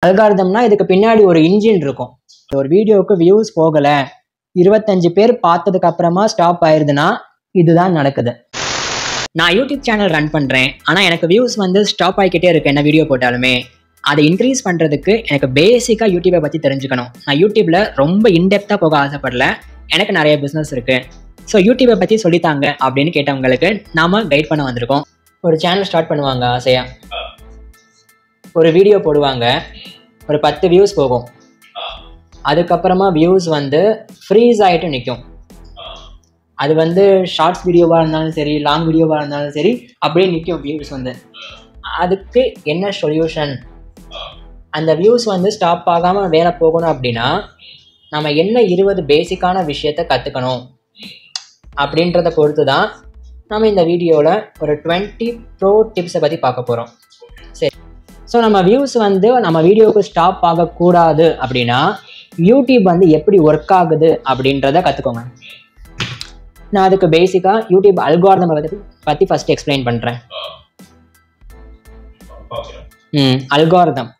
அல்காரிதம்னா இதுக்கு பின்னாடி ஒரு இன்ஜின் இருக்கும். ஒரு வீடியோவுக்கு வியூஸ் போகல, 25 பேர் பார்த்ததுக்கு அப்புறமா ஸ்டாப் ஆயிருதுன்னா இதுதான் நடக்குது. நான் யூடியூப் சேனல் ரன் பண்றேன், ஆனா எனக்கு வியூஸ் வந்து ஸ்டாப் ஆகிக்கிட்டே இருக்கு. என்ன வீடியோ போட்டாலுமே அதை இன்க்ரீஸ் பண்றதுக்கு எனக்கு பேசிக்கா யூடியூபை பத்தி தெரிஞ்சுக்கணும். நான் யூடியூப்ல ரொம்ப இன்டெப்தா போக ஆசைப்படல, எனக்கு நிறைய பிசினஸ் இருக்கு. ஸோ யூடியூபை பத்தி சொல்லித்தாங்க அப்படின்னு கேட்டவங்களுக்கு நாம கைட் பண்ண வந்திருக்கோம். ஒரு சேனல் ஸ்டார்ட் பண்ணுவாங்க ஆசையா, ஒரு வீடியோ போடுவாங்க, ஒரு 10 வியூஸ் போகும். அதுக்கப்புறமா வியூஸ் வந்து ஃப்ரீஸ் ஆகிட்டு நிற்கும். அது வந்து ஷார்ட்ஸ் வீடியோவாக இருந்தாலும் சரி, லாங் வீடியோவாக இருந்தாலும் சரி, அப்படியே நிற்கும் வியூஸ் வந்து. அதுக்கு என்ன சொல்யூஷன்? அந்த வியூஸ் வந்து ஸ்டாப் ஆகாமல் வேலை போகணும் அப்படின்னா நம்ம என்ன 20 பேசிக்கான விஷயத்த கற்றுக்கணும் அப்படின்றத பொறுத்து தான் நம்ம இந்த வீடியோவில் ஒரு 20 ப்ரோ டிப்ஸை பற்றி பார்க்க போகிறோம். சரி, ஸோ நம்ம வியூஸ் வந்து நம்ம வீடியோவுக்கு ஸ்டாப் ஆகக்கூடாது அப்படின்னா யூடியூப் வந்து எப்படி ஒர்க் ஆகுது அப்படின்றத கற்றுக்கோங்க. நான் அதுக்கு பேசிக்காக யூடியூப் அல்காரிதம் பற்றி ஃபஸ்ட்டு எக்ஸ்பிளைன் பண்ணுறேன். அல்காரிதம்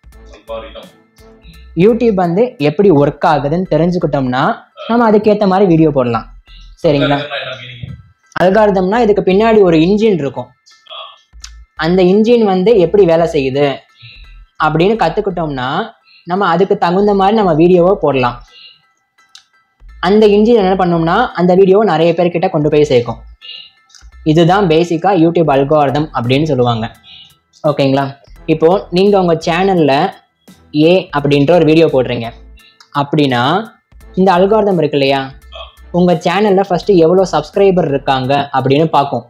யூடியூப் வந்து எப்படி ஒர்க் ஆகுதுன்னு தெரிஞ்சுக்கிட்டோம்னா நம்ம அதுக்கேற்ற மாதிரி வீடியோ போடலாம். சரிங்களா? அல்காரிதம்னா இதுக்கு பின்னாடி ஒரு இன்ஜின் இருக்கும். அந்த இன்ஜின் வந்து எப்படி வேலை செய்யுது அப்படின்னு கற்றுக்கிட்டோம்னா நம்ம அதுக்கு தகுந்த மாதிரி நம்ம வீடியோவை போடலாம். அந்த இன்ஜின் என்ன பண்ணோம்னா அந்த வீடியோவை நிறைய பேர்கிட்ட கொண்டு போய் சேர்க்கும். இதுதான் பேசிக்கா யூடியூப் அல்காரிதம் அப்படின்னு சொல்லுவாங்க. ஓகேங்களா? இப்போ நீங்க உங்க சேனல்ல ஏ அப்படின்ற ஒரு வீடியோ போடுறீங்க அப்படின்னா இந்த அல்காரிதம் இருக்கு இல்லையா, உங்க சேனல்ல ஃபர்ஸ்ட் எவ்வளோ சப்ஸ்கிரைபர் இருக்காங்க அப்படின்னு பார்க்கும்.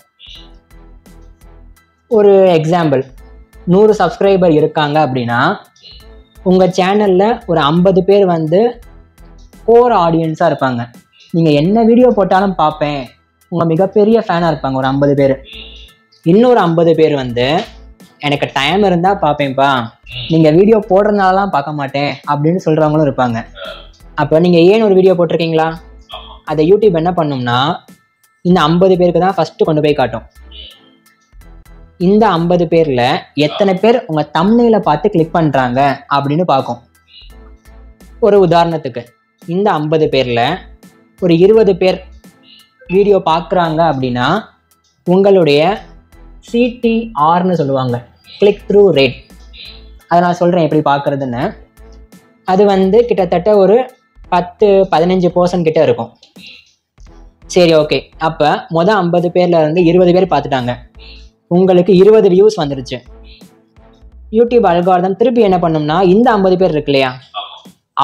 ஒரு எக்ஸாம்பிள், 100 சப்ஸ்கிரைபர் இருக்காங்க அப்படின்னா உங்க சேனல்ல ஒரு 50 பேர் வந்து கோர் ஆடியன்ஸாக இருப்பாங்க. நீங்கள் என்ன வீடியோ போட்டாலும் பார்ப்பேன், உங்கள் மிகப்பெரிய ஃபேனாக இருப்பாங்க ஒரு 50 பேர். இன்னொரு 50 பேர் வந்து எனக்கு டைம் இருந்தால் பார்ப்பேன்ப்பா, நீங்கள் வீடியோ போடுறதுனாலாம் பார்க்க மாட்டேன் அப்படின்னு சொல்கிறவங்களும் இருப்பாங்க. அப்போ நீங்கள் ஏன் ஒரு வீடியோ போட்டிருக்கீங்களா, அதை யூடியூப் என்ன பண்ணும்னா இந்த 50 பேருக்கு தான் ஃபஸ்ட்டு கொண்டு போய் காட்டும். இந்த 50 பேரில் எத்தனை பேர் உங்கள் தம்ப்நெயிலை பார்த்து கிளிக் பண்ணுறாங்க அப்படின்னு பார்க்கும். ஒரு உதாரணத்துக்கு இந்த 50 பேரில் ஒரு 20 பேர் வீடியோ பார்க்குறாங்க அப்படின்னா உங்களுடைய CTRன்னு சொல்லுவாங்க, கிளிக் த்ரூ ரேட். அதை நான் சொல்கிறேன் எப்படி பார்க்குறதுன்னு. அது வந்து கிட்டத்தட்ட ஒரு 10-15% கிட்ட இருக்கும். சரி, ஓகே. அப்போ மொதல் 50 பேரில் இருந்து 20 பேர் பார்த்துட்டாங்க, உங்களுக்கு 20 வியூஸ் வந்துருச்சு. யூடியூப் அல்காரிதம் திருப்பி என்ன பண்ணும்னா இந்த 50 பேர் இருக்கு இல்லையா,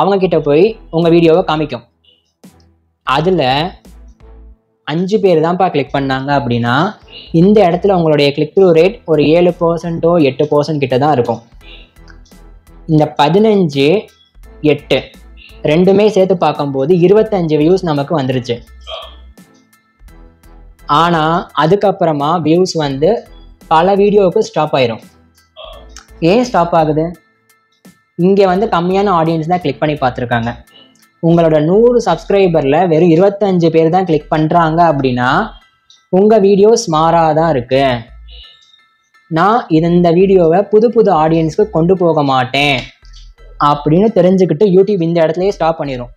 அவங்க கிட்ட போய் உங்க வீடியோவை காமிக்கும். அதுல 5 பேர் தான்ப்பா கிளிக் பண்ணாங்க அப்படின்னா இந்த இடத்துல உங்களுடைய கிளிக் த்ரூ ரேட் ஒரு 7% 8% கிட்ட தான் இருக்கும். இந்த 15, 8 ரெண்டுமே சேர்த்து பார்க்கும்போது 25 வியூஸ் நமக்கு வந்துருச்சு. ஆனா அதுக்கப்புறமா வியூஸ் வந்து பல வீடியோவுக்கு ஸ்டாப் ஆயிரும். ஏன் ஸ்டாப் ஆகுது? இங்கே வந்து கம்மியான ஆடியன்ஸ் தான் கிளிக் பண்ணி பார்த்துருக்காங்க. உங்களோட 100 சப்ஸ்கிரைபரில் வெறும் 25 பேர் தான் கிளிக் பண்ணுறாங்க அப்படின்னா உங்கள் வீடியோ ஸ்மாராக தான் இருக்கு. நான் இந்த வீடியோவை புது ஆடியன்ஸ்க்கு கொண்டு போக மாட்டேன் அப்படின்னு தெரிஞ்சுக்கிட்டு யூடியூப் இந்த இடத்துலையே ஸ்டாப் பண்ணிடும்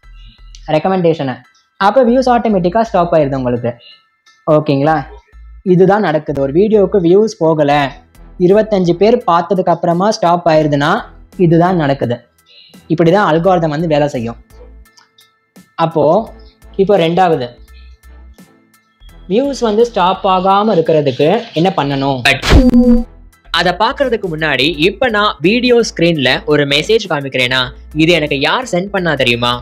ரெக்கமெண்டேஷனை. அப்போ வியூஸ் ஆட்டோமேட்டிக்காக ஸ்டாப் ஆயிடுது உங்களுக்கு. ஓகேங்களா? இதுதான் நடக்குது. ஒரு வீடியோவுக்கு வியூஸ் போகலை, 25 பேர் பார்த்ததுக்கு அப்புறமா ஸ்டாப் ஆயிடுதுன்னா இதுதான் நடக்குது. இப்படி தான் அல்காரிதம் வந்து வேலை செய்யும். இப்போ ரெண்டாவது, வியூஸ் வந்து ஸ்டாப் ஆகாமல் இருக்கிறதுக்கு என்ன பண்ணணும் அதை பார்க்கறதுக்கு முன்னாடி இப்போ நான் வீடியோ ஸ்க்ரீனில் ஒரு மெசேஜ் காமிக்கிறேன்னா இது எனக்கு யார் சென்ட் பண்ணா தெரியுமா?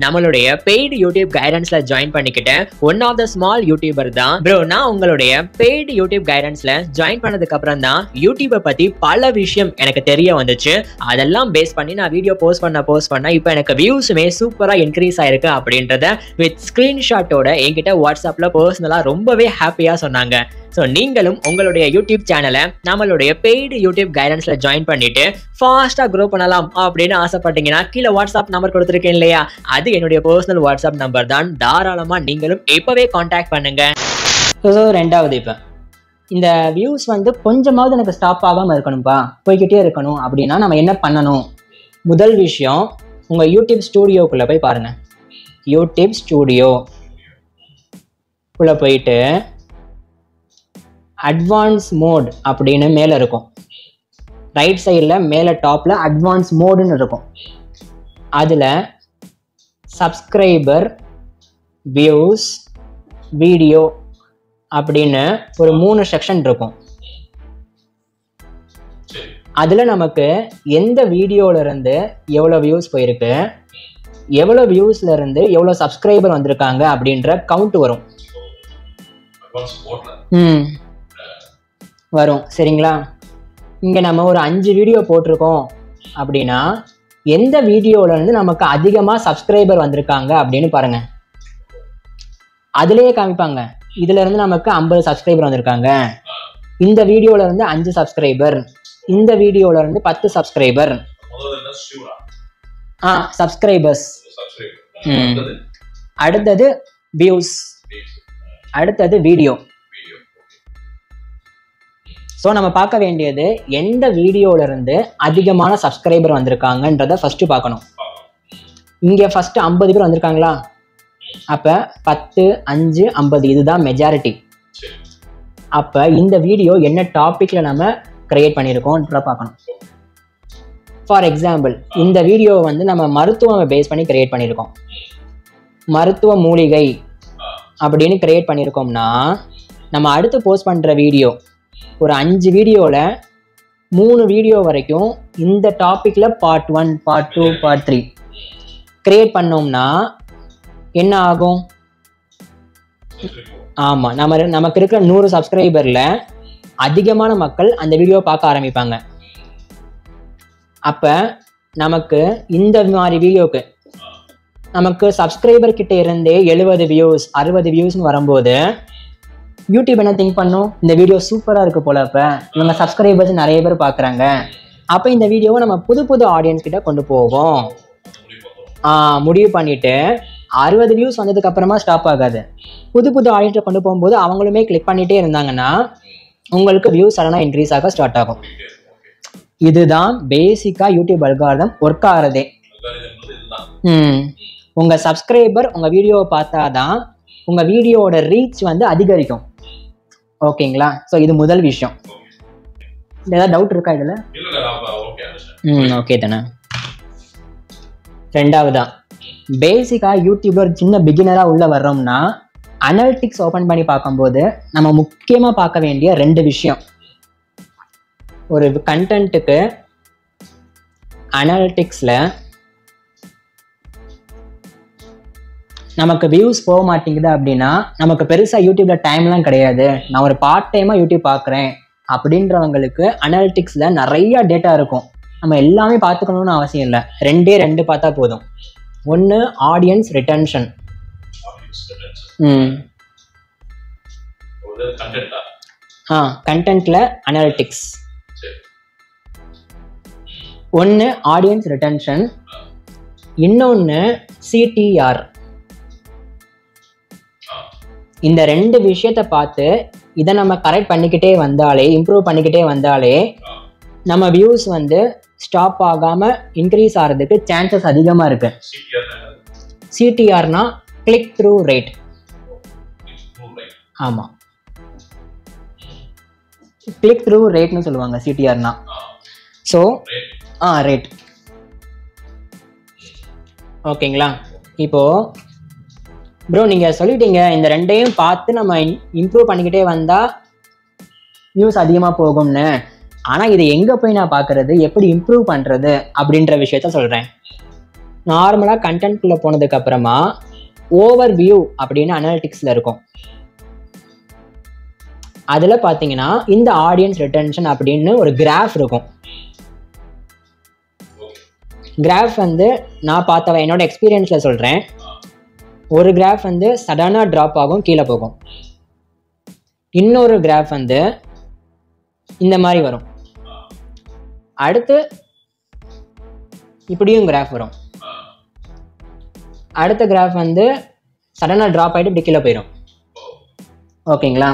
நம்மளுடைய பெய்டு யூடியூப் கைடன்ஸ்ல ஜாயின் பண்ணிக்கிட்ட one of the small YouTuber தான் ப்ரோ. நான் உங்களுடைய பெய்டு யூடியூப் கைடன்ஸ்ல ஜாயின் பண்ணதுக்கு அப்புறம் தான் யூடியூபை பத்தி பல விஷயம் எனக்கு தெரிய வந்துச்சு. அதெல்லாம் பேஸ் பண்ணி நான் வீடியோ போஸ்ட் பண்ண இப்போ எனக்கு வியூஸுமே சூப்பரா இன்க்ரீஸ் ஆயிருக்கு அப்படின்றத வித் ஸ்கிரீன்ஷாட்டோட என்கிட்ட வாட்ஸ்அப்ல பர்சனலா ரொம்பவே ஹாப்பியா சொன்னாங்க. ஸோ நீங்களும் உங்களுடைய யூடியூப் சேனலை நம்மளுடைய பெய்டு யூடியூப் கைடன்ஸ்ல ஜாயின் பண்ணிட்டு ஃபாஸ்டா க்ரோ பண்ணலாம் அப்படின்னு ஆசைப்பட்டீங்கன்னா கீழே வாட்ஸ்அப் நம்பர் கொடுத்துருக்கேன் இல்லையா, அது என்னுடைய பர்சனல் வாட்ஸ்அப் நம்பர் தான். தாராளமா நீங்களும் இப்பவே கான்டாக்ட் பண்ணுங்க. ஸோ ரெண்டாவது, இப்போ இந்த வியூஸ் வந்து கொஞ்சமாவது எனக்கு ஸ்டாப் ஆகாமல் இருக்கணும்ப்பா, போய்கிட்டே இருக்கணும் அப்படின்னா நம்ம என்ன பண்ணணும் முதல் விஷயம், உங்கள் யூடியூப் ஸ்டூடியோக்குள்ளே போய் பாருங்கள். யூடியூப் ஸ்டூடியோ உள்ள போயிட்டு அட்வான்ஸ் மோட் அப்படின்னு மேலே இருக்கும். ரைட் சைடில் மேலே டாப்பில் அட்வான்ஸ் மோடுன்னு இருக்கும். அதில் சப்ஸ்கிரைபர், வியூஸ், வீடியோ அப்படின்னு ஒரு 3 செக்ஷன் இருக்கும். அதில் நமக்கு எந்த வீடியோவிலேருந்து எவ்வளோ வியூஸ் போயிருக்கு, எவ்வளோ வியூஸ்லேருந்து எவ்வளோ சப்ஸ்கிரைபர் வந்திருக்காங்க அப்படின்ற கவுண்ட் வரும். வரும். சரிங்களா? இங்கே நம்ம ஒரு 5 வீடியோ போட்டிருக்கோம் அப்படின்னா எந்த வீடியோவிலேருந்து நமக்கு அதிகமாக சப்ஸ்கிரைபர் வந்திருக்காங்க அப்படின்னு பாருங்கள். அதுலேயே காமிப்பாங்க. இதுலேருந்து நமக்கு 50 சப்ஸ்கிரைபர் வந்திருக்காங்க, இந்த வீடியோவிலேருந்து 5 சப்ஸ்கிரைபர், இந்த வீடியோவிலேருந்து 10 சப்ஸ்கிரைபர். சப்ஸ்கிரைபர்ஸ். அடுத்தது வியூஸ், அடுத்தது வீடியோ. ஸோ நம்ம பார்க்க வேண்டியது எந்த வீடியோவிலேருந்து அதிகமான சப்ஸ்கிரைபர் வந்திருக்காங்கன்றதை ஃபஸ்ட்டு பார்க்கணும். இங்கே ஃபஸ்ட்டு 50 பேர் வந்திருக்காங்களா, அப்போ 10, 5, 50 இதுதான் மெஜாரிட்டி. அப்போ இந்த வீடியோ என்ன டாப்பிக்கில் நம்ம கிரியேட் பண்ணியிருக்கோன்ற பார்க்கணும். ஃபார் எக்ஸாம்பிள், இந்த வீடியோவை வந்து நம்ம மருத்துவம் பேஸ் பண்ணி கிரியேட் பண்ணியிருக்கோம். மருத்துவ மூலிகை அப்படின்னு கிரியேட் பண்ணியிருக்கோம்னா நம்ம அடுத்து போஸ்ட் பண்ணுற வீடியோ ஒரு 5 வீடியோவில் 3 வீடியோ வரைக்கும் இந்த டாப்பிக்கில் பார்ட் 1, பார்ட் 2, பார்ட் 3 கிரியேட் பண்ணோம்னா என்ன ஆகும்? ஆமாம், நமக்கு இருக்கிற 100 சப்ஸ்கிரைபரில் அதிகமான மக்கள் அந்த வீடியோ பார்க்க ஆரம்பிப்பாங்க. அப்போ நமக்கு இந்த மாதிரி வீடியோக்கு நமக்கு சப்ஸ்கிரைபர் கிட்ட இருந்தே 70 வியூஸ் 60 வியூஸ்னு வரும்போது யூடியூப் என்ன திங்க் பண்ணும், இந்த வீடியோ சூப்பராக இருக்குது போல, இப்போ இவங்க சப்ஸ்கிரைபர்ஸ் நிறைய பேர் பார்க்குறாங்க, அப்போ இந்த வீடியோவை நம்ம புது ஆடியன்ஸ் கிட்ட கொண்டு போவோம் முடிவு பண்ணிட்டு 60 வியூஸ் வந்ததுக்கு அப்புறமா ஸ்டாப் ஆகாது. புது ஆடியன்ஸை கொண்டு போகும்போது அவங்களுமே கிளிக் பண்ணிகிட்டே இருந்தாங்கன்னா உங்களுக்கு வியூஸ் சடனாக இன்க்ரீஸ் ஆக ஸ்டார்ட் ஆகும். இதுதான் பேசிக்காக யூடியூப் அல்காரிதம் ஒர்க் ஆகிறதே. உங்கள் சப்ஸ்கிரைபர் உங்கள் வீடியோவை பார்த்தா தான் உங்கள் வீடியோவோட ரீச் வந்து அதிகரிக்கும். ஓகேங்களா? ஸோ இது முதல் விஷயம். ஏதாவது டவுட் இருக்கா இதில்? ஓகே தானே. ரெண்டாவதா, பேசிக்காக யூடியூப்ல ஒரு சின்ன பிகினராக உள்ளே வர்றோம்னா அனலிட்டிக்ஸ் ஓப்பன் பண்ணி பார்க்கும்போது நம்ம முக்கியமாக பார்க்க வேண்டிய 2 விஷயம். ஒரு கண்டென்ட்டுக்கு அனலிட்டிக்ஸில் நமக்கு வியூஸ் போக மாட்டேங்குது அப்படின்னா நமக்கு பெருசாக யூடியூப்பில் டைம்லாம் கிடையாது, நான் ஒரு பார்ட் டைமாக யூடியூப் பார்க்குறேன் அப்படின்றவங்களுக்கு அனலிட்டிக்ஸில் நிறையா டேட்டா இருக்கும். நம்ம எல்லாமே பார்த்துக்கணும்னு அவசியம் இல்லை, 2 பார்த்தா போதும். ஒன்று ஆடியன்ஸ் ரிட்டன்ஷன். கண்டென்ட்டில் அனலிட்டிக்ஸ். ஒன்று ஆடியன்ஸ் ரிட்டன்ஷன், இன்னொன்று சிடிஆர். இந்த 2 விஷயத்தை பார்த்து இதை நம்ம கரெக்ட் பண்ணிக்கிட்டே வந்தாலே, இம்ப்ரூவ் பண்ணிக்கிட்டே வந்தாலே நம்ம வியூஸ் வந்து ஸ்டாப் ஆகாமல் இன்க்ரீஸ் ஆகிறதுக்கு சான்சஸ் அதிகமாக இருக்கு. சிடிஆர்னா கிளிக் த்ரூ ரேட். ஆமாம், கிளிக் த்ரூ ரேட்னு சொல்லுவாங்க சிடிஆர்னா. So rate. ஓகேங்களா? இப்போது ப்ரோ நீங்கள் சொல்லிட்டீங்க இந்த 2ஐயும் பார்த்து நம்ம இம்ப்ரூவ் பண்ணிக்கிட்டே வந்தால் வியூஸ் அதிகமாக போகும்னு. ஆனால் இதை எங்கே போய் நான் பார்க்குறது, எப்படி இம்ப்ரூவ் பண்ணுறது அப்படின்ற விஷயத்த சொல்கிறேன். நார்மலாக கண்டென்ட்குள்ளே போனதுக்கப்புறமா ஓவர் வியூ அப்படின்னு அனலிட்டிக்ஸில் இருக்கும். அதில் பார்த்தீங்கன்னா இந்த ஆடியன்ஸ் ரிட்டன்ஷன் அப்படின்னு ஒரு கிராஃப் இருக்கும். கிராஃப் வந்து நான் பார்த்தவன் என்னோட எக்ஸ்பீரியன்ஸில் சொல்கிறேன். ஒரு கிராஃப் வந்து சடனாக ட்ராப் ஆகும், கீழே போகும். இன்னொரு கிராஃப் வந்து இந்த மாதிரி வரும். அடுத்து இப்படியும் கிராஃப் வரும். அடுத்த கிராஃப் வந்து சடனாக ட்ராப் ஆகிட்டு இப்படி கீழே போயிடும். ஓகேங்களா?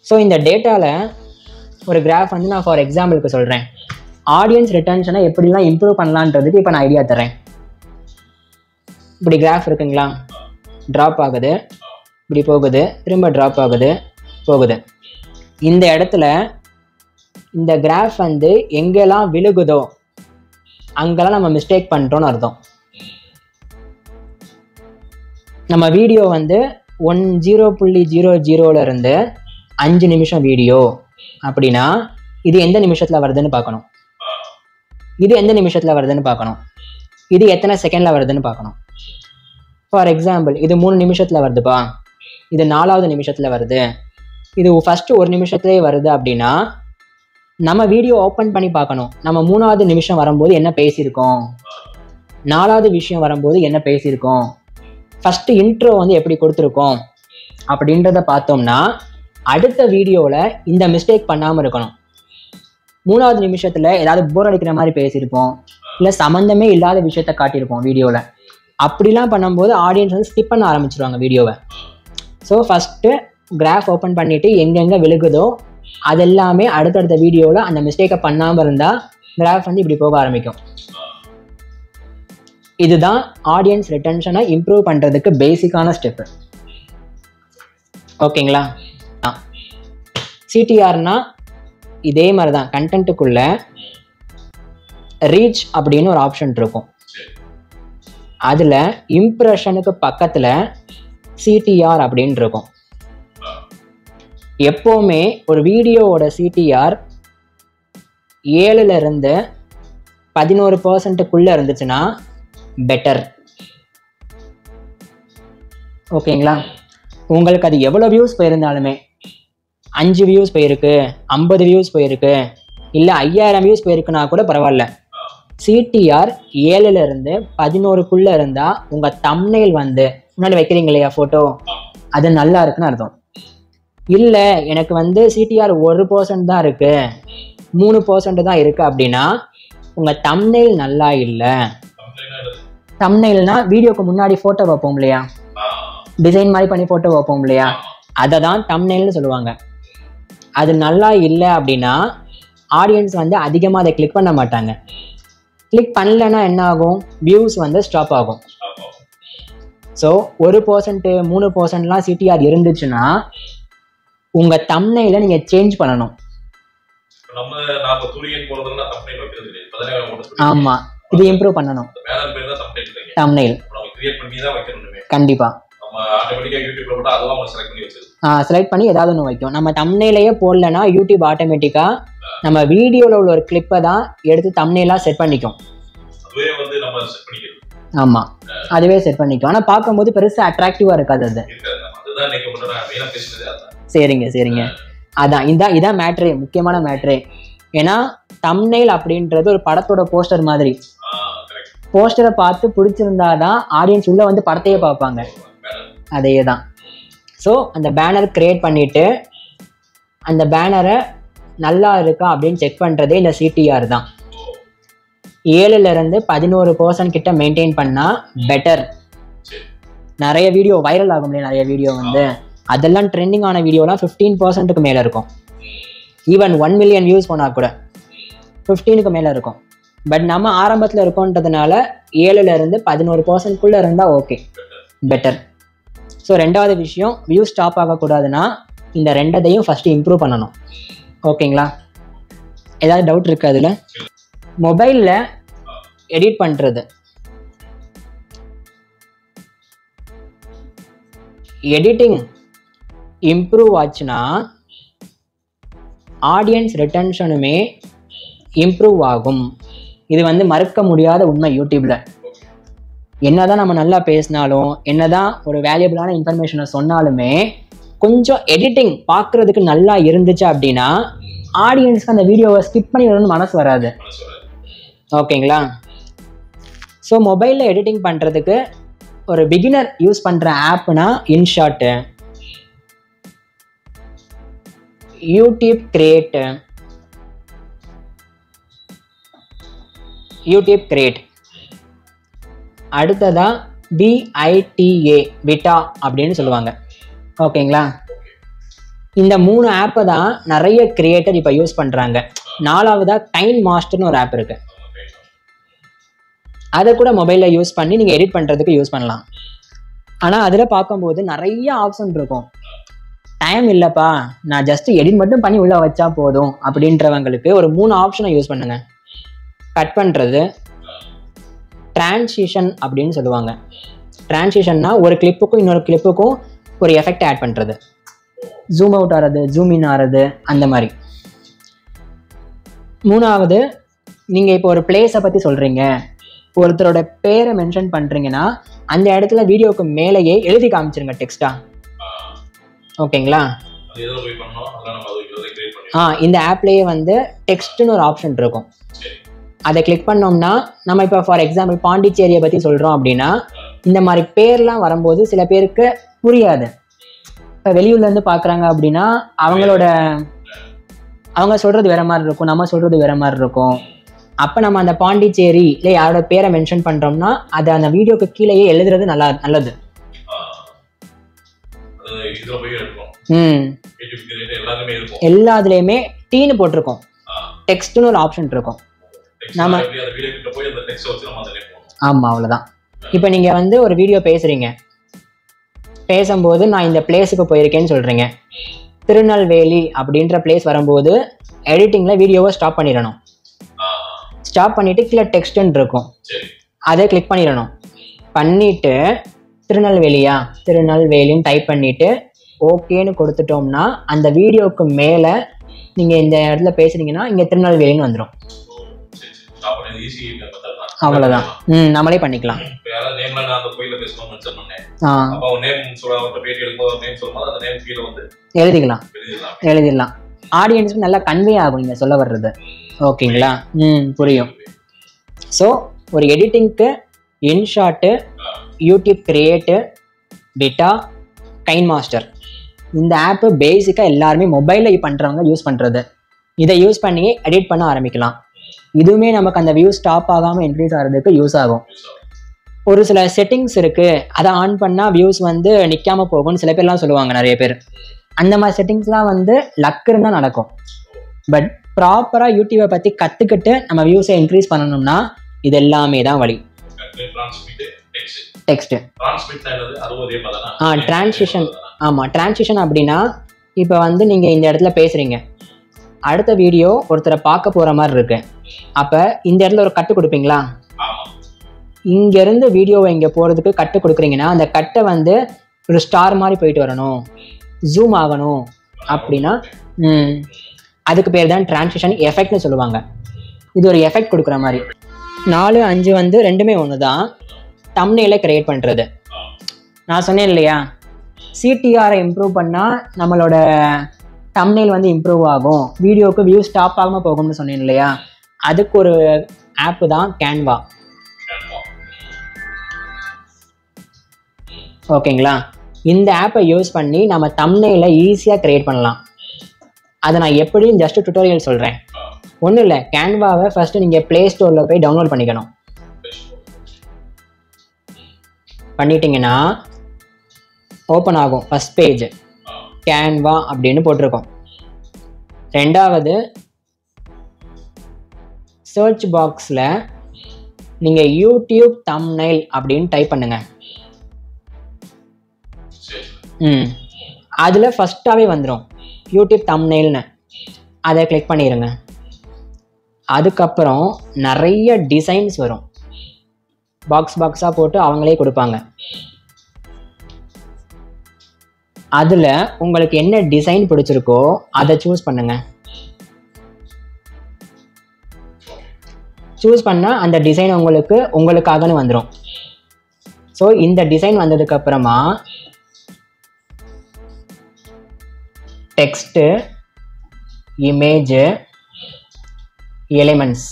ஸோ இந்த டேட்டாவில் ஒரு கிராஃப் வந்து நான் ஃபார் எக்ஸாம்பிளுக்கு சொல்கிறேன். ஆடியன்ஸ் ரிட்டன்ஷனை எப்படிலாம் இம்ப்ரூவ் பண்ணலான்றதுக்கு இப்போ நான் ஐடியா தரேன். இப்படி கிராஃப் இருக்குங்களா, ட்ராப் ஆகுது, இப்படி போகுது, திரும்ப ட்ராப் ஆகுது, போகுது. இந்த இடத்துல இந்த கிராஃப் வந்து எங்கெல்லாம் விழுகுதோ அங்கெல்லாம் நம்ம மிஸ்டேக் பண்ணுறோன்னு அர்த்தம். நம்ம வீடியோ வந்து 0.00 இருந்து 5 நிமிஷம் வீடியோ அப்படின்னா இது எந்த நிமிஷத்தில் வருதுன்னு பார்க்கணும், இது எந்த நிமிஷத்தில் வருதுன்னு பார்க்கணும், இது எத்தனை செகண்டில் வருதுன்னு பார்க்கணும். ஃபார் எக்ஸாம்பிள் இது 3 நிமிஷத்தில் வருதுப்பா, இது 4வது நிமிஷத்தில் வருது, இது ஃபஸ்ட்டு 1 நிமிஷத்துலேயே வருது அப்படின்னா நம்ம வீடியோ ஓப்பன் பண்ணி பார்க்கணும். நம்ம 3வது நிமிஷம் வரும்போது என்ன பேசியிருக்கோம், 4வது விஷயம் வரும்போது என்ன பேசியிருக்கோம், ஃபஸ்ட்டு இன்ட்ரோ வந்து எப்படி கொடுத்துருக்கோம் அப்படின்றத பார்த்தோம்னா அடுத்த வீடியோவில் இந்த மிஸ்டேக் பண்ணாமல் இருக்கணும். 3வது நிமிஷத்தில் ஏதாவது போர் அடிக்கிற மாதிரி பேசியிருப்போம், இல்லை சம்மந்தமே இல்லாத விஷயத்த காட்டியிருப்போம் வீடியோவில். அப்படிலாம் பண்ணும்போது ஆடியன்ஸ் வந்து ஸ்கிப் பண்ண ஆரம்பிச்சிருவாங்க வீடியோவை. ஸோ ஃபஸ்ட்டு கிராஃப் ஓப்பன் பண்ணிவிட்டு எங்கெங்கே விழுகுதோ அதெல்லாமே அடுத்தடுத்த வீடியோவில் அந்த மிஸ்டேக்கை பண்ணாமல் இருந்தால் கிராஃப் வந்து இப்படி போக ஆரம்பிக்கும். இதுதான் ஆடியன்ஸ் ரிட்டன்ஷனை இம்ப்ரூவ் பண்ணுறதுக்கு பேசிக்கான ஸ்டெப்பு. ஓகேங்களா? சிடிஆர்னா இதே மாதிரி தான், கண்டென்ட்டுக்குள்ள ரீச் அப்படின்னு ஒரு ஆப்ஷன் இருக்கும். அதில் இம்ப்ரெஷனுக்கு பக்கத்தில் சிடிஆர் அப்படின்னு இருக்கும். எப்போவுமே ஒரு வீடியோவோட சிடிஆர் 7லேருந்து 11% இருந்துச்சுன்னா பெட்டர். ஓகேங்களா? உங்களுக்கு அது எவ்வளோ வியூஸ் போயிருந்தாலுமே, 5 வியூஸ் போயிருக்கு, 50 வியூஸ் போயிருக்கு, இல்லை 5000 வியூஸ் போயிருக்குன்னா கூட பரவாயில்ல, சிடிஆர் 7லேருந்து 11 இருந்தால் உங்கள் தம்ப்நெயில் வந்து முன்னாடி வைக்கிறீங்க இல்லையா ஃபோட்டோ, அது நல்லா இருக்குன்னு அர்த்தம். இல்லை எனக்கு வந்து சிடிஆர் 1% தான் இருக்குது, 3% தான் இருக்குது அப்படின்னா உங்கள் தம்ப்நெயில் நல்லா இல்லை. தம்ப்நெயில்னா வீடியோக்கு முன்னாடி ஃபோட்டோ வைப்போம் இல்லையா, டிசைன் மாதிரி பண்ணி ஃபோட்டோ வைப்போம் இல்லையா, அதை தான் தம்ப்நெயில்னு சொல்லுவாங்க. அது நல்லா இல்லை அப்படின்னா ஆடியன்ஸ் வந்து அதிகமாக அதை கிளிக் பண்ண மாட்டாங்க. கிளிக் பண்ணலைன்னா என்ன ஆகும், வியூஸ் வந்து ஸ்டாப் ஆகும். ஸோ 1%, 3%லாம் சிடிஆர் இருந்துச்சுன்னா உங்கள் தம்ப்நெயிலை நீங்கள் சேஞ்ச் பண்ணணும். ஆமாம், இது இம்ப்ரூவ் பண்ணணும். தம்ப்நெயில் கண்டிப்பா செலக்ட் பண்ணி ஏதாவது ஒன்று வைக்கும். நம்ம தம்ப்நெயிலையே போடலன்னா யூடியூப் ஆட்டோமேட்டிக்காக நம்ம வீடியோவில் உள்ள ஒரு கிளிப்பை தான் எடுத்து தம்ப்நெயிலாக செட் பண்ணிக்கும். ஆமாம், அதுவே செட் பண்ணிக்கும். ஆனால் பார்க்கும்போது பெருசாக அட்ராக்டிவாக இருக்காது அது. சரிங்க, அதான் இதான் மேட்ரே, முக்கியமான மேட்ரே. ஏன்னா தம்ப்நெயில் அப்படின்றது ஒரு படத்தோட போஸ்டர் மாதிரி. போஸ்டரை பார்த்து பிடிச்சிருந்தாதான் ஆடியன்ஸ் உள்ள வந்து படத்தையே பார்ப்பாங்க. அதே தான். ஸோ அந்த பேனர் கிரியேட் பண்ணிட்டு அந்த பேனரை நல்லா இருக்கா அப்படின்னு செக் பண்ணுறதே இந்த சிடிஆர் தான். 7லேருந்து 11% கிட்ட மெயின்டைன் பண்ணால் பெட்டர். நிறைய வீடியோ வைரல் ஆகும் இல்லையா, நிறைய வீடியோ வந்து அதெல்லாம் ட்ரெண்டிங் ஆன வீடியோலாம் 15%க்கு மேலே இருக்கும். ஈவன் 1 மில்லியன் வியூஸ் போனால் கூட 15க்கு மேலே இருக்கும். பட் நம்ம ஆரம்பத்தில் இருக்கோன்றதுனால 7லேருந்து 11% இருந்தால் ஓகே, பெட்டர். ஸோ 2வது விஷயம், வியூ ஸ்டாப் ஆகக்கூடாதுன்னா இந்த 2தையும் ஃபஸ்ட்டு இம்ப்ரூவ் பண்ணணும். ஓகேங்களா? ஏதாவது டவுட் இருக்குது அதில்? மொபைலில் எடிட் பண்ணுறது, எடிட்டிங் இம்ப்ரூவ் ஆச்சுன்னா ஆடியன்ஸ் ரிட்டன்ஷனுமே இம்ப்ரூவ் ஆகும். இது வந்து மறுக்க முடியாத உண்மை. யூடியூப்ல என்னதான் நம்ம நல்லா பேசினாலும், என்னதான் ஒரு வேல்யூபிளான இன்ஃபர்மேஷனை சொன்னாலுமே, கொஞ்சம் எடிட்டிங் பார்க்குறதுக்கு நல்லா இருந்துச்சு அப்படின்னா ஆடியன்ஸ்க்கு அந்த வீடியோவை ஸ்கிப் பண்ணிடணும்னு மனசு வராது. ஓகேங்களா? ஸோ மொபைலில் எடிட்டிங் பண்ணுறதுக்கு ஒரு பிகினர் யூஸ் பண்ணுற ஆப்னா இன்ஷாட்டு, யூடியூப் கிரியேட், அடுத்ததா விட்டா அப்படின்னு சொல்லுவாங்க. ஓகேங்களா? இந்த 3 ஆப்பை தான் நிறைய கிரியேட்டர் இப்போ யூஸ் பண்ணுறாங்க. 4வதா கைன் மாஸ்டர்னு ஒரு ஆப் இருக்கு. அதை கூட மொபைலில் யூஸ் பண்ணி நீங்கள் எடிட் பண்ணுறதுக்கு யூஸ் பண்ணலாம். ஆனால் அதில் பார்க்கும்போது நிறைய ஆப்ஷன் இருக்கும். டைம் இல்லைப்பா, நான் ஜஸ்ட் எடிட் மட்டும் பண்ணி உள்ளே வச்சா போதும் அப்படின்றவங்களுக்கு ஒரு 3 ஆப்ஷனை யூஸ் பண்ணுங்க. கட் பண்ணுறது, டிரான்சிஷன் அப்படின்னு சொல்லுவாங்க. டிரான்சிஷன்னா ஒரு கிளிப்புக்கும் இன்னொரு கிளிப்புக்கும் ஒரு எஃபெக்ட் ஆட் பண்ணுறது, ஜூம் அவுட் ஆகிறது, ஜூம் இன் ஆகிறது, அந்த மாதிரி. 3வது, நீங்கள் இப்போ ஒரு பிளேஸை பற்றி சொல்கிறீங்க, ஒருத்தரோட பேரை மென்ஷன் பண்ணுறீங்கன்னா அந்த இடத்துல வீடியோவுக்கு மேலேயே எழுதி காமிச்சிருங்க டெக்ஸ்டா. ஓகேங்களா? இந்த ஆப்லேயே வந்து டெக்ஸ்ட்னு ஒரு ஆப்ஷன் இருக்கும். அதை கிளிக் பண்ணோம்னா நம்ம இப்போ ஃபார் எக்ஸாம்பிள் பாண்டிச்சேரியை பற்றி சொல்கிறோம் அப்படின்னா இந்த மாதிரி பேர்லாம் வரும்போது சில பேருக்கு புரியாது. இப்போ வெளியூர்லேருந்து பார்க்குறாங்க அப்படின்னா அவங்க சொல்கிறது வேற மாதிரி இருக்கும், நம்ம சொல்கிறது வேற மாதிரி இருக்கும். அப்போ நம்ம அந்த பாண்டிச்சேரி இல்லை யாரோட பேரை மென்ஷன் பண்ணுறோம்னா அதை அந்த வீடியோக்கு கீழேயே எழுதுறது நல்லது. எல்லாத்துலேயுமே டீன்னு போட்டிருக்கோம், டெக்ஸ்ட்னு ஒரு ஆப்ஷன் இருக்கும். நம்ம ஆமாம், அவ்வளோதான். இப்போ நீங்கள் வந்து ஒரு வீடியோ பேசும்போது நான் இந்த பிளேஸுக்கு போயிருக்கேன்னு சொல்கிறீங்க. திருநெல்வேலி அப்படின்ற பிளேஸ் வரும்போது எடிட்டிங்கில் வீடியோவை ஸ்டாப் பண்ணிடணும். ஸ்டாப் பண்ணிவிட்டு கீழே டெக்ஸ்ட்னு இருக்கும், அதை கிளிக் பண்ணிடணும். பண்ணிவிட்டு திருநெல்வேலின்னு டைப் பண்ணிவிட்டு ஓகேன்னு கொடுத்துட்டோம்னா அந்த வீடியோவுக்கு மேலே நீங்கள் இந்த இடத்துல பேசுகிறீங்கன்னா இங்கே திருநெல்வேலின்னு வந்துடும். அவ்வளோதான். நம்மளே பண்ணிக்கலாம். எழுதிடலாம். ஆடியன்ஸுக்கு நல்லா கன்வே ஆகும் நீங்கள் சொல்ல வர்றது. ஓகேங்களா? புரியும். ஸோ ஒரு எடிட்டிங்க்கு இன்ஷாட்டு, யூடியூப் கிரியேட்டு, பிட்டா, கைன் மாஸ்டர், இந்த ஆப்பு பேசிக்காக எல்லாருமே மொபைலில் பண்ணுறவங்க யூஸ் பண்ணுறது. இதை யூஸ் பண்ணி எடிட் பண்ண ஆரம்பிக்கலாம். இதுவுமே நமக்கு அந்த வியூ ஸ்டாப் ஆகாமல் இன்க்ரீஸ் ஆகிறதுக்கு யூஸ் ஆகும். ஒரு சில செட்டிங்ஸ் இருக்குது, அதை ஆன் பண்ணால் வியூஸ் வந்து நிற்காமல் போகும்னு சில பேர்லாம் சொல்லுவாங்க, நிறைய பேர். அந்த மாதிரி செட்டிங்ஸ்லாம் வந்து லக் இருந்தால் நடக்கும். பட் ப்ராப்பராக யூடியூப்பை பற்றி கற்றுக்கிட்டு நம்ம வியூஸை இன்க்ரீஸ் பண்ணணும்னா இது எல்லாமே தான் வழி. Text transition. ஆமாம், டிரான்சிஷன் அப்படின்னா இப்போ வந்து நீங்கள் இந்த இடத்துல பேசுகிறீங்க, அடுத்த வீடியோ ஒருத்தரை பார்க்க போகிற மாதிரி இருக்கு. அப்போ இந்த இடத்துல ஒரு கட்டு கொடுப்பீங்களா? இங்கேருந்து வீடியோவை இங்கே போகிறதுக்கு கட்டு கொடுக்குறீங்கன்னா அந்த கட்டை வந்து ஒரு ஸ்டார் மாதிரி போயிட்டு வரணும், ஜூம் ஆகணும் அப்படின்னா அதுக்கு பேர் தான் டிரான்சிஷன் எஃபெக்ட்னு சொல்லுவாங்க. இது ஒரு எஃபெக்ட் கொடுக்குற மாதிரி. 4, 5 வந்து ரெண்டுமே ஒன்று தான். தம்ப்நெயிலை கிரியேட் பண்ணுறது நான் சொன்னேன் இல்லையா, சிடிஆரை இம்ப்ரூவ் பண்ணால் நம்மளோட தம்ப்நெயில் வந்து இம்ப்ரூவ் ஆகும், வீடியோவுக்கு வியூ ஸ்டாப் ஆகாமல் போகும்னு சொன்னேன் இல்லையா. அதுக்கு ஒரு ஆப்பு தான் கேன்வா. ஓகேங்களா? இந்த ஆப்பை யூஸ் பண்ணி நம்ம தம்ப்நெயிலை ஈஸியாக கிரியேட் பண்ணலாம். அதை நான் எப்படின்னு ஜஸ்ட் டுட்டோரியல் சொல்கிறேன். ஒன்றும் இல்லை, கேன்வாவை ஃபஸ்ட்டு நீங்கள் ப்ளே ஸ்டோரில் போய் டவுன்லோட் பண்ணிக்கணும். பண்ணிட்டீங்கன்னா ஓப்பன் ஆகும். ஃபஸ்ட் பேஜ் கேன்வா அப்படின்னு போட்டிருக்கோம். 2வது சர்ச் பாக்ஸில் நீங்கள் யூடியூப் தம்ப்நெயில் அப்படின்னு டைப் பண்ணுங்க. அதில் ஃபஸ்ட்டாகவே வந்துடும் யூடியூப் தம்ப்நெயில்னு. அதை கிளிக் பண்ணிடுங்க. அதுக்கப்புறம் நிறைய டிசைன்ஸ் வரும், பாக்ஸாக போட்டு அவங்களே கொடுப்பாங்க. அதில் உங்களுக்கு என்ன டிசைன் பிடிச்சிருக்கோ அதை சூஸ் பண்ணுங்க. சூஸ் பண்ணால் அந்த டிசைன் உங்களுக்காகன்னு வந்துடும். ஸோ இந்த டிசைன் வந்ததுக்கப்புறமா டெக்ஸ்ட்டு, இமேஜு, எலிமெண்ட்ஸ்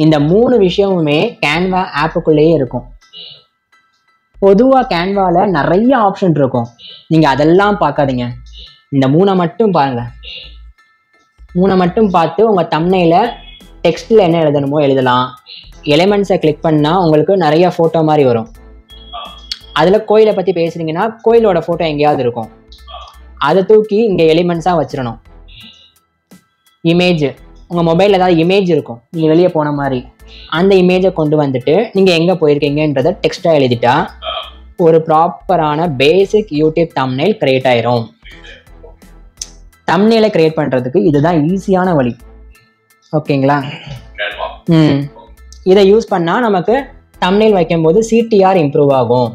இந்த 3 விஷயமுமே கேன்வா ஆப்புக்குள்ளேயே இருக்கும். பொதுவாக கேன்வாவில் நிறைய ஆப்ஷன் இருக்கும், நீங்கள் அதெல்லாம் பார்க்காதீங்க. இந்த 3 மட்டும் பாருங்கள். 3 மட்டும் பார்த்து உங்கள் தம்ப்நெயிலை டெக்ஸ்ட்டில் என்ன எழுதணுமோ எழுதலாம். எலிமெண்ட்ஸை கிளிக் பண்ணால் உங்களுக்கு நிறைய ஃபோட்டோ மாதிரி வரும். அதில் கோயிலை பற்றி பேசுகிறீங்கன்னா கோயிலோட ஃபோட்டோ எங்கேயாவது இருக்கும். அதை தூக்கி இங்கே எலிமெண்ட்ஸாக வச்சிடணும். இமேஜ், உங்கள் மொபைலில் ஏதாவது இமேஜ் இருக்கும் நீங்கள் வெளியே போன மாதிரி, அந்த இமேஜை கொண்டு வந்துட்டு நீங்கள் எங்கே போயிருக்கீங்கன்றதை டெக்ஸ்ட்டாக எழுதிட்டா ஒரு ப்ராப்பரான பேசிக் யூடியூப் தம்ப்நெயில் கிரியேட் ஆயிரும். தம்ப்நெயிலை கிரியேட் பண்ணுறதுக்கு இதுதான் ஈஸியான வழி. ஓகேங்களா? இதை யூஸ் பண்ணால் நமக்கு தம்ப்நெயில் வைக்கும்போது CTR இம்ப்ரூவ் ஆகும்.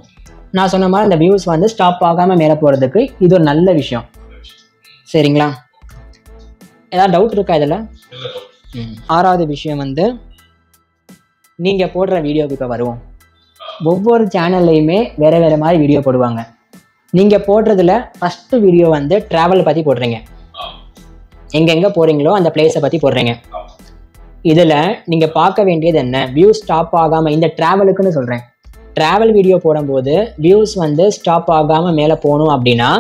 நான் சொன்ன மாதிரி அந்த வியூஸ் வந்து ஸ்டாப் ஆகாமல் மேலே போகிறதுக்கு இது ஒரு நல்ல விஷயம். சரிங்களா? ஏதாவது டவுட் இருக்கா இதில்? 6வது விஷயம் வந்து நீங்கள் போடுற வீடியோவுக்கு இப்போ வருவோம். ஒவ்வொரு சேனல்லையுமே வேறு வேறு மாதிரி வீடியோ போடுவாங்க. நீங்கள் போடுறதுல ஃபஸ்ட்டு வீடியோ வந்து ட்ராவல் பற்றி போடுறீங்க, எங்கெங்கே போகிறீங்களோ அந்த பிளேஸை பற்றி போடுறீங்க. இதில் நீங்கள் பார்க்க வேண்டியது என்ன, வியூஸ் ஸ்டாப் ஆகாமல், இந்த ட்ராவலுக்குன்னு சொல்கிறேன், ட்ராவல் வீடியோ போடும்போது வியூஸ் வந்து ஸ்டாப் ஆகாமல் மேலே போகணும் அப்படின்னா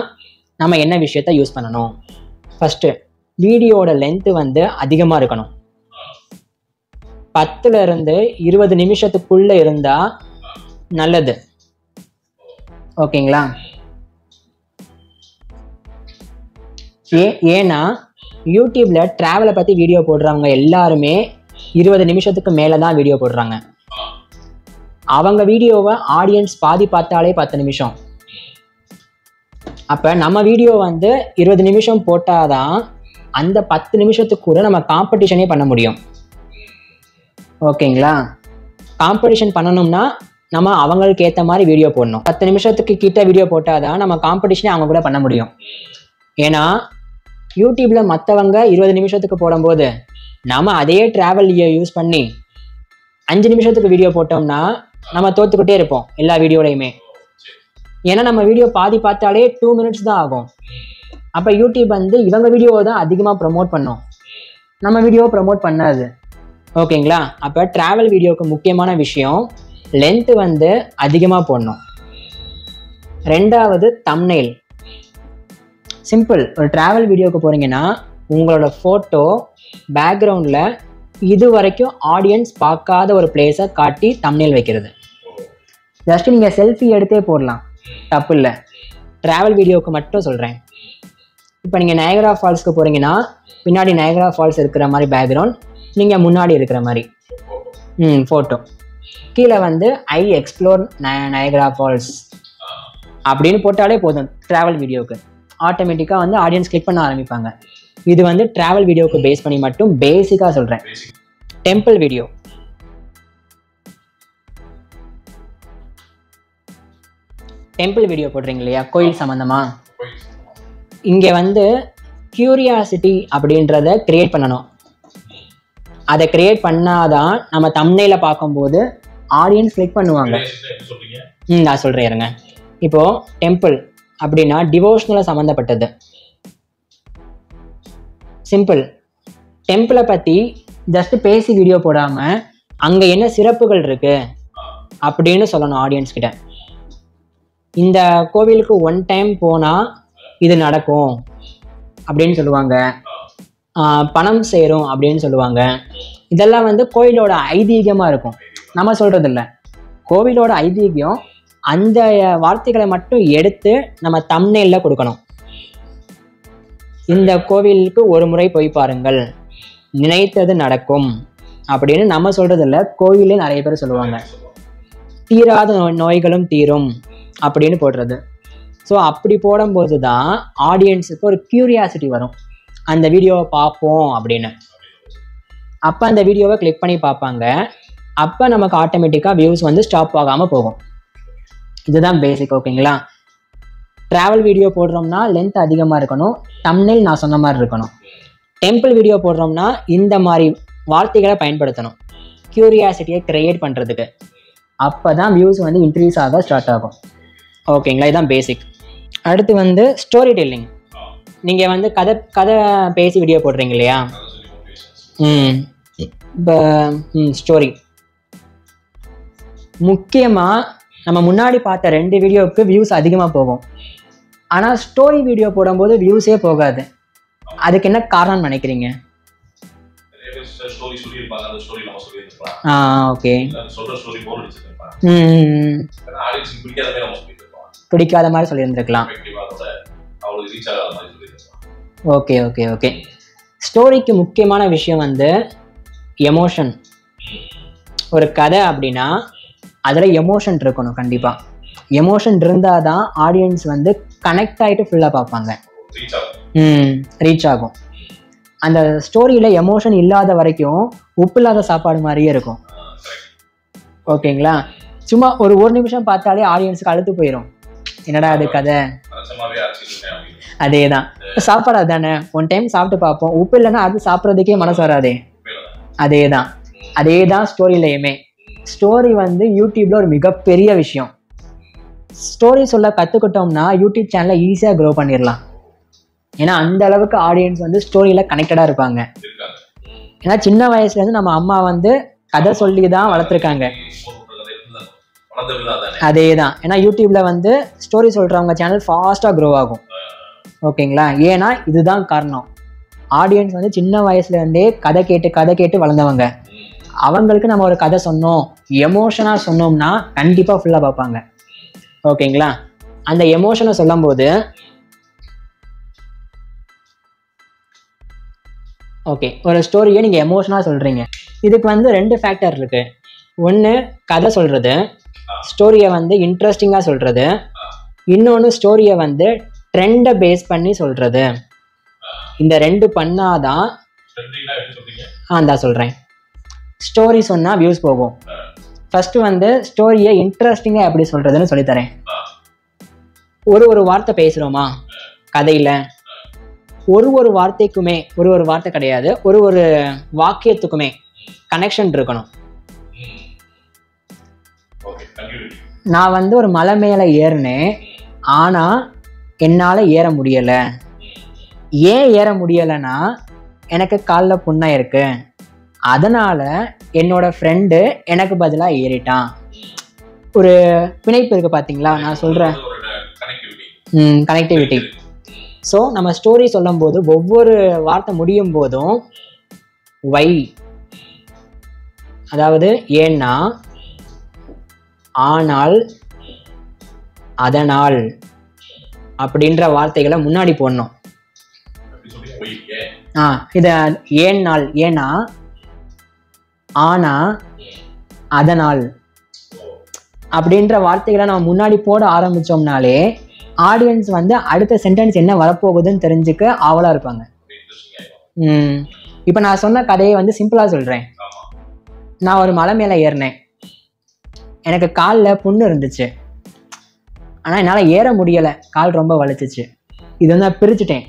நம்ம என்ன விஷயத்த யூஸ் பண்ணணும்? ஃபஸ்ட்டு வீடியோட லென்த்து வந்து அதிகமாக இருக்கணும். 10லேருந்து 20 நிமிஷத்துக்குள்ளே இருந்தால் நல்லது. ஓகேங்களா? ஏன்னா யூடியூப்பில் ட்ராவலை பற்றி வீடியோ போடுறவங்க எல்லாருமே 20 நிமிஷத்துக்கு மேலே தான் வீடியோ போடுறாங்க. அவங்க வீடியோவை ஆடியன்ஸ் பாதி பார்த்தாலே 10 நிமிஷம். அப்போ நம்ம வீடியோ வந்து 20 நிமிஷம் போட்டாதான் அந்த 10 நிமிஷத்துக்கு கூட நம்ம காம்படிஷனே பண்ண முடியும். ஓகேங்களா? காம்படிஷன் பண்ணணும்னா நம்ம அவங்களுக்கு ஏற்ற மாதிரி வீடியோ போடணும். 10 நிமிஷத்துக்கு கிட்ட வீடியோ போட்டாதான் நம்ம காம்படிஷனே அவங்க கூட பண்ண முடியும். ஏன்னா யூடியூப்பில் மற்றவங்க 20 நிமிஷத்துக்கு போடும்போது நம்ம அதே ட்ராவல் யூஸ் பண்ணி 5 நிமிஷத்துக்கு வீடியோ போட்டோம்னா நம்ம தோத்துக்கிட்டே இருப்போம் எல்லா வீடியோலையுமே. ஏன்னா நம்ம வீடியோ பாதி பார்த்தாலே 2 மினிட்ஸ் தான் ஆகும். அப்போ யூடியூப் வந்து இவங்க வீடியோவை தான் அதிகமாக ப்ரமோட் பண்ணும், நம்ம வீடியோவை ப்ரமோட் பண்ணாது. ஓகேங்களா? அப்போ ட்ராவல் வீடியோவுக்கு முக்கியமான விஷயம் லென்த்து வந்து அதிகமாக போடணும். 2வது தம்ப்நெயில். சிம்பிள். ஒரு ட்ராவல் வீடியோவுக்கு போகிறீங்கன்னா உங்களோட ஃபோட்டோ பேக்ரவுண்டில் இது வரைக்கும் ஆடியன்ஸ் பார்க்காத ஒரு பிளேஸை காட்டி தம்ப்நெயில் வைக்கிறது. ஜஸ்ட் நீங்கள் செல்ஃபி எடுத்தே போடலாம், தப்பு இல்லை. ட்ராவல் வீடியோவுக்கு மட்டும் சொல்கிறேன். இப்போ நீங்கள் நயகரா ஃபால்ஸ்க்கு போகிறீங்கன்னா பின்னாடி நயகரா ஃபால்ஸ் இருக்கிற மாதிரி பேக்ரவுண்ட், நீங்கள் முன்னாடி இருக்கிற மாதிரி ஃபோட்டோ, கீழே வந்து ஐ எக்ஸ்ப்ளோர் நயகரா ஃபால்ஸ் அப்படின்னு போட்டாலே போதும். ட்ராவல் வீடியோவுக்கு ஆட்டோமேட்டிக்காக வந்து ஆடியன்ஸ் கிளிக் பண்ண ஆரம்பிப்பாங்க. இது வந்து ட்ராவல் வீடியோவுக்கு பேஸ் பண்ணி மட்டும் பேசிக்காக சொல்கிறேன். Temple video. டெம்பிள் வீடியோ போடுறீங்க இல்லையா, கோயில் சம்மந்தமாக, இங்கே வந்து கியூரியாசிட்டி அப்படின்றத கிரியேட் பண்ணணும். அதை கிரியேட் பண்ணாதான் நம்ம தம்ப்நெயில பார்க்கும்போது ஆடியன்ஸ் கிளிக் பண்ணுவாங்க. நான் சொல்கிறேன் இருங்க. இப்போது டெம்பிள் அப்படின்னா டிவோஷனலை சம்மந்தப்பட்டது. சிம்பிள். டெம்பிளை பற்றி ஜஸ்ட் பேசி வீடியோ போடாமல் அங்கே என்ன சிறப்புகள் இருக்குது அப்படின்னு சொல்லணும் ஆடியன்ஸ் கிட்ட. இந்த கோவிலுக்கு 1 டைம் போனால் இது நடக்கும் அப்படின்னு சொல்லுவாங்க, பணம் சேரும் அப்படின்னு சொல்லுவாங்க. இதெல்லாம் வந்து கோயிலோட ஐதீகமாக இருக்கும், நம்ம சொல்கிறது இல்லை. கோவிலோட ஐதீகம். அந்த வார்த்தைகளை மட்டும் எடுத்து நம்ம தம்ப்நெயில்ல கொடுக்கணும். இந்த கோவிலுக்கு ஒரு முறை போய் பாருங்கள், நினைத்தது நடக்கும் அப்படின்னு நம்ம சொல்றது இல்லை, கோயிலே நிறைய பேர் சொல்லுவாங்க. தீராத நோய்களும் தீரும் அப்படின்னு போடுறது. ஸோ அப்படி போடும்போது தான் ஆடியன்ஸுக்கு ஒரு கியூரியாசிட்டி வரும், அந்த வீடியோவை பார்ப்போம் அப்படின்னு. அப்போ அந்த வீடியோவை கிளிக் பண்ணி பார்ப்பாங்க. அப்போ நமக்கு ஆட்டோமேட்டிக்காக வியூஸ் வந்து ஸ்டாப் ஆகாமல் போகும். இதுதான் பேசிக். ஓகேங்களா? ட்ராவல் வீடியோ போடுறோம்னா லென்த் அதிகமாக இருக்கணும், தம்ப்நெயில் நான் சொன்ன மாதிரி இருக்கணும். டெம்பிள் வீடியோ போடுறோம்னா இந்த மாதிரி வார்த்தைகளை பயன்படுத்தணும் கியூரியாசிட்டியை கிரியேட் பண்ணுறதுக்கு. அப்போ தான் வியூஸ் வந்து இன்க்ரீஸ் ஆக ஸ்டார்ட் ஆகும். ஓகேங்களா? இதுதான் பேசிக். அடுத்து வந்து ஸ்டோரி டெல்லிங். நீங்கள் வந்து கதை பேசி வீடியோ போடுறீங்க இல்லையா, இப்போ ஸ்டோரி. முக்கியமாக நம்ம முன்னாடி பார்த்த 2 வீடியோவுக்கு வியூஸ் அதிகமாக போகும், ஆனால் ஸ்டோரி வீடியோ போடும்போது வியூஸே போகாது. அதுக்கு என்ன காரணம் நினைக்கிறீங்க? ஓகே, பிடிக்காத மாதிரி சொல்லியிருந்துருக்கலாம். அவங்களுக்கு ரீச் ஆகாத மாதிரி சொல்லியிருக்காங்க. Okay okay okay. ஸ்டோரிக்கு முக்கியமான விஷயம் வந்து எமோஷன். ஒரு கதை அப்படின்னா அதில் எமோஷன் இருக்கணும். கண்டிப்பாக எமோஷன் இருந்தால் தான் ஆடியன்ஸ் வந்து கனெக்ட் ஆகிட்டு ஃபுல்லாக பார்ப்பாங்க, ரீச் ஆகும். அந்த ஸ்டோரியில் எமோஷன் இல்லாத வரைக்கும் உப்பு இல்லாத சாப்பாடு மாதிரியே இருக்கும். ஓகேங்களா? சும்மா ஒரு நிமிஷம் பார்த்தாலே ஆடியன்ஸுக்கு அழுத்து போயிடும். என்னடா அது கதை, அதே தான். சாப்பாடு அதுதானே, ஒன் டைம் சாப்பிட்டு பார்ப்போம், உப்பு இல்லைன்னா அது சாப்பிட்றதுக்கே மனசு வராதே. அதே தான் ஸ்டோரியிலையுமே. ஸ்டோரி வந்து யூடியூப்ல ஒரு மிகப்பெரிய விஷயம். ஸ்டோரி சொல்ல கற்றுக்கிட்டோம்னா யூடியூப் சேனலை ஈஸியாக க்ரோ பண்ணிடலாம். ஏன்னா அந்த அளவுக்கு ஆடியன்ஸ் வந்து ஸ்டோரியில் கனெக்டடாக இருப்பாங்க. ஏன்னா சின்ன வயசுலேருந்து நம்ம அம்மா வந்து கதை சொல்லி தான் வளர்த்துருக்காங்க. அதே தான். ஏன்னா யூடியூப்ல வந்து ஸ்டோரி சொல்கிறவங்க சேனல் ஃபாஸ்ட்டாக க்ரோ ஆகும். ஓகேங்களா? ஏன்னா இதுதான் காரணம். ஆடியன்ஸ் வந்து சின்ன வயசுலேருந்தே கதை கேட்டு வளர்ந்தவங்க. அவங்களுக்கு நம்ம ஒரு கதை சொன்னோம், எமோஷனாக சொன்னோம்னா கண்டிப்பாக ஃபுல்லாக பார்ப்பாங்க. ஓகேங்களா? அந்த எமோஷனை சொல்லும் போது ஓகே, ஒரு ஸ்டோரியை நீங்கள் எமோஷனாக சொல்கிறீங்க, இதுக்கு வந்து 2 ஃபேக்டர் இருக்குது. ஒன்று கதை சொல்கிறது, ஸ்டோரியை வந்து இன்ட்ரெஸ்டிங்காக சொல்கிறது. இன்னொன்று ஸ்டோரியை வந்து ட்ரெண்டை பேஸ் பண்ணி சொல்கிறது. இந்த 2 பண்ணாதான் தான் சொல்கிறேன். ஸ்டோரி சொன்னால் வியூஸ் போகும். ஃபஸ்ட்டு வந்து ஸ்டோரியை இன்ட்ரெஸ்டிங்காக எப்படி சொல்கிறதுன்னு சொல்லித்தரேன். ஒரு வார்த்தை பேசுகிறோமா கதையில், ஒரு வார்த்தைக்குமே ஒரு வார்த்தை கிடையாது, ஒரு வாக்கியத்துக்குமே கனெக்ஷன் இருக்கணும். நான் வந்து ஒரு மலை மேலே ஏறினேன், ஆனால் என்னால் ஏற முடியலை. ஏன் ஏற முடியலைன்னா எனக்கு காலில் புண்ணாக இருக்கு, அதனால் என்னோட ஃப்ரெண்டு எனக்கு பதிலாக ஏறிட்டான். ஒரு பிணைப்பு இருக்குது பார்த்தீங்களா? நான் சொல்கிறேன் கனெக்டிவிட்டி. ஸோ நம்ம ஸ்டோரி சொல்லும் போது ஒவ்வொரு வார்த்தை முடியும் போதும் வை, அதாவது ஏன்னா, ஆனால், அதனால் அப்படின்ற வார்த்தைகளை முன்னாடி போடணும். இத ஏன்னால், ஏன்னா, ஆனா, அதனால் அப்படின்ற வார்த்தைகளை நம்ம முன்னாடி போட ஆரம்பிச்சோம்னாலே ஆடியன்ஸ் வந்து அடுத்த சென்டென்ஸ் என்ன வரப்போகுதுன்னு தெரிஞ்சுக்க ஆவலா இருப்பாங்க. இப்போ நான் சொன்ன கதையை வந்து சிம்பிளா சொல்றேன். நான் ஒரு மலை மேலே ஏறினேன், எனக்கு காலில் புண்ணு இருந்துச்சு, ஆனால் என்னால் ஏற முடியலை, கால் ரொம்ப வலிச்சிச்சு. இது வந்து நான் பிரிச்சுட்டேன்.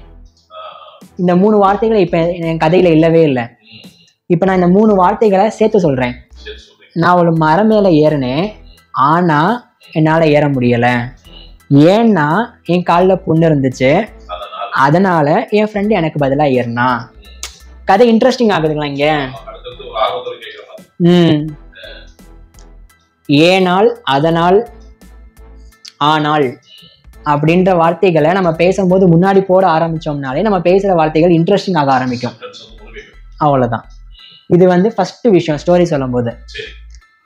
இந்த 3 வார்த்தைகளை இப்போ என் கதையில் இல்லவே இல்லை. இப்போ நான் இந்த 3 வார்த்தைகளை சேர்த்து சொல்கிறேன். நான் ஒரு மலை மேலே ஏறினேன், ஆனால் என்னால் ஏற முடியலை. ஏன்னா என் காலில் புண்ணு இருந்துச்சு, அதனால என் ஃப்ரெண்டு எனக்கு பதிலாக ஏறினா. கதை இன்ட்ரெஸ்டிங் ஆகுதுங்களா இங்கே? ஏனால், அதனால், ஆனால் அப்படின்ற வார்த்தைகளை நம்ம பேசும்போது முன்னாடி போட ஆரம்பிச்சோம்னாலே நம்ம பேசுகிற வார்த்தைகள் இன்ட்ரெஸ்டிங் ஆக ஆரம்பிக்கும். அவ்வளோதான். இது வந்து ஃபர்ஸ்ட் விஷயம் ஸ்டோரி சொல்லும் போது.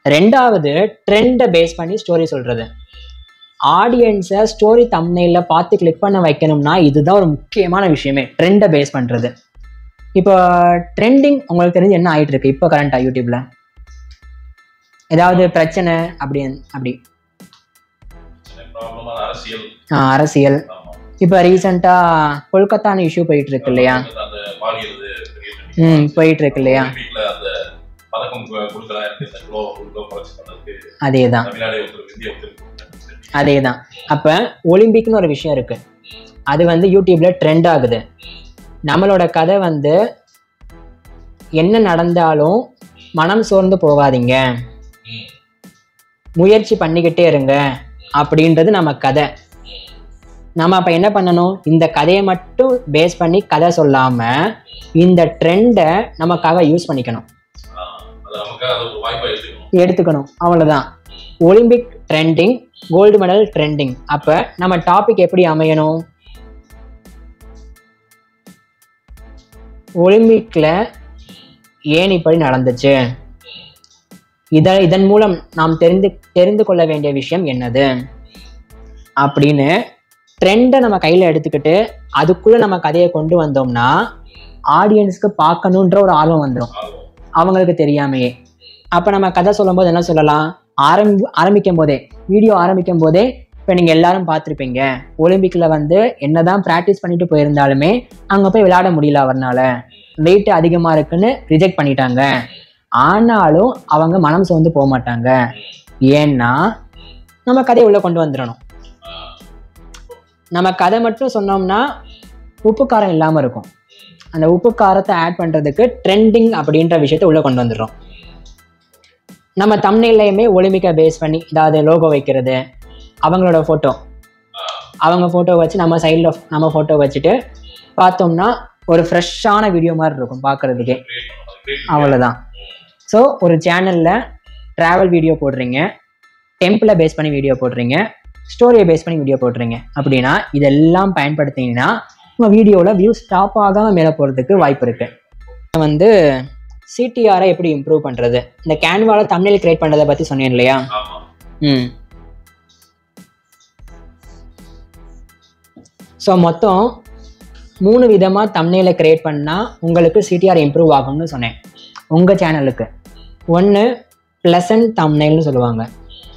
2வது ட்ரெண்டை பேஸ் பண்ணி ஸ்டோரி சொல்றது. ஆடியன்ஸை ஸ்டோரி தம்ப்நெயில்ல பார்த்து கிளிக் பண்ண வைக்கணும்னா இதுதான் ஒரு முக்கியமான விஷயமே, ட்ரெண்டை பேஸ் பண்றது. இப்போ ட்ரெண்டிங் உங்களுக்கு தெரிஞ்சு என்ன ஆயிட்டு இருக்கு இப்போ கரண்டா யூடியூப்ல? ஏதாவது பிரச்சனை அப்படி அரசியல். இப்போ ரீசெண்டா கொல்கத்தான இஷ்யூ போயிட்டு இருக்கு இல்லையா? போயிட்டு இருக்கு இல்லையா? அதேதான். அப்ப ஒலிம்பிக்னு ஒரு விஷயம் இருக்கு, அது வந்து யூடியூப்ல ட்ரெண்ட் ஆகுது. நம்மளோட கதை வந்து என்ன நடந்தாலும் மனம் சோர்ந்து போகாதீங்க, முயற்சி பண்ணிக்கிட்டே இருங்க அப்படின்றது நம்ம கதை. நம்ம அப்ப என்ன பண்ணணும்? இந்த கதையை மட்டும் பேஸ் பண்ணி கதை சொல்லாம இந்த ட்ரெண்டை நமக்காக யூஸ் பண்ணிக்கணும், எடுத்துக்கணும். அவ்வளவுதான். Olympic trending, gold medal trending. அப்ப நம்ம டாபிக் எப்படி அமையணும்? ஒலிம்பிக்ல ஏன் இப்படி நடந்துச்சு, இதன் மூலம் நாம் தெரிந்து கொள்ள வேண்டிய விஷயம் என்னது அப்படின்னு ட்ரெண்டை நம்ம கையில் எடுத்துக்கிட்டு அதுக்குள்ளே நம்ம கதையை கொண்டு வந்தோம்னா ஆடியன்ஸ்க்கு பார்க்கணுன்ற ஒரு ஆர்வம் வந்துடும் அவங்களுக்கு தெரியாமையே. அப்போ நம்ம கதை சொல்லும்போது என்ன சொல்லலாம், ஆரம்பிக்கும் போதே வீடியோ ஆரம்பிக்கும் போதே இப்போ நீங்கள் எல்லாரும் பார்த்துருப்பீங்க, ஒலிம்பிக்கில் வந்து என்னதான் ப்ராக்டிஸ் பண்ணிட்டு போயிருந்தாலுமே அங்கே போய் விளையாட முடியல, அவர்னால வெயிட் அதிகமாக இருக்குன்னு ரிஜெக்ட் பண்ணிட்டாங்க. ஆனாலும் அவங்க மனம் சோர்ந்து போக மாட்டாங்க. ஏன்னா நம்ம கதையை உள்ளே கொண்டு வந்துடணும். நம்ம கதை மட்டும் சொன்னோம்னா உப்பு காரம் இல்லாமல் இருக்கும். அந்த உப்பு காரத்தை ஆட் பண்ணுறதுக்கு ட்ரெண்டிங் அப்படின்ற விஷயத்த உள்ளே கொண்டு வந்துடுறோம். நம்ம தம்ப்நெயிலையுமே ஒலிம்பிக்கை பேஸ் பண்ணி ஏதாவது லோகோ வைக்கிறது, அவங்களோட ஃபோட்டோ, அவங்க ஃபோட்டோ வச்சு நம்ம சைடில் நம்ம ஃபோட்டோ வச்சுட்டு பார்த்தோம்னா ஒரு ஃப்ரெஷ்ஷான வீடியோ மாதிரி இருக்கும் பார்க்குறதுக்கே. அவ்வளோதான். ஸோ ஒரு சேனலில் ட்ராவல் வீடியோ போடுறீங்க, டெம்பிளை பேஸ் பண்ணி வீடியோ போடுறீங்க, ஸ்டோரியை பேஸ் பண்ணி வீடியோ போடுறீங்க அப்படின்னா இதெல்லாம் பயன்படுத்திங்கன்னா உங்கள் வீடியோவில் வியூஸ் ஸ்டாப் ஆகாமல் மேலே போகிறதுக்கு வாய்ப்பு இருக்குது. வந்து சிடிஆரை எப்படி இம்ப்ரூவ் பண்ணுறது, இந்த கேன்வாவில் தம்ப்நெயில் கிரியேட் பண்ணுறதை பற்றி சொன்னேன் இல்லையா? ஸோ மொத்தம் 3 விதமாக தம்ப்நெயிலை கிரியேட் பண்ணால் உங்களுக்கு சிடிஆர் இம்ப்ரூவ் ஆகும்னு சொன்னேன் உங்கள் சேனலுக்கு. ஒன்று ப்ளசன்ட் தம்ப்நெயில்னு சொல்லுவாங்க.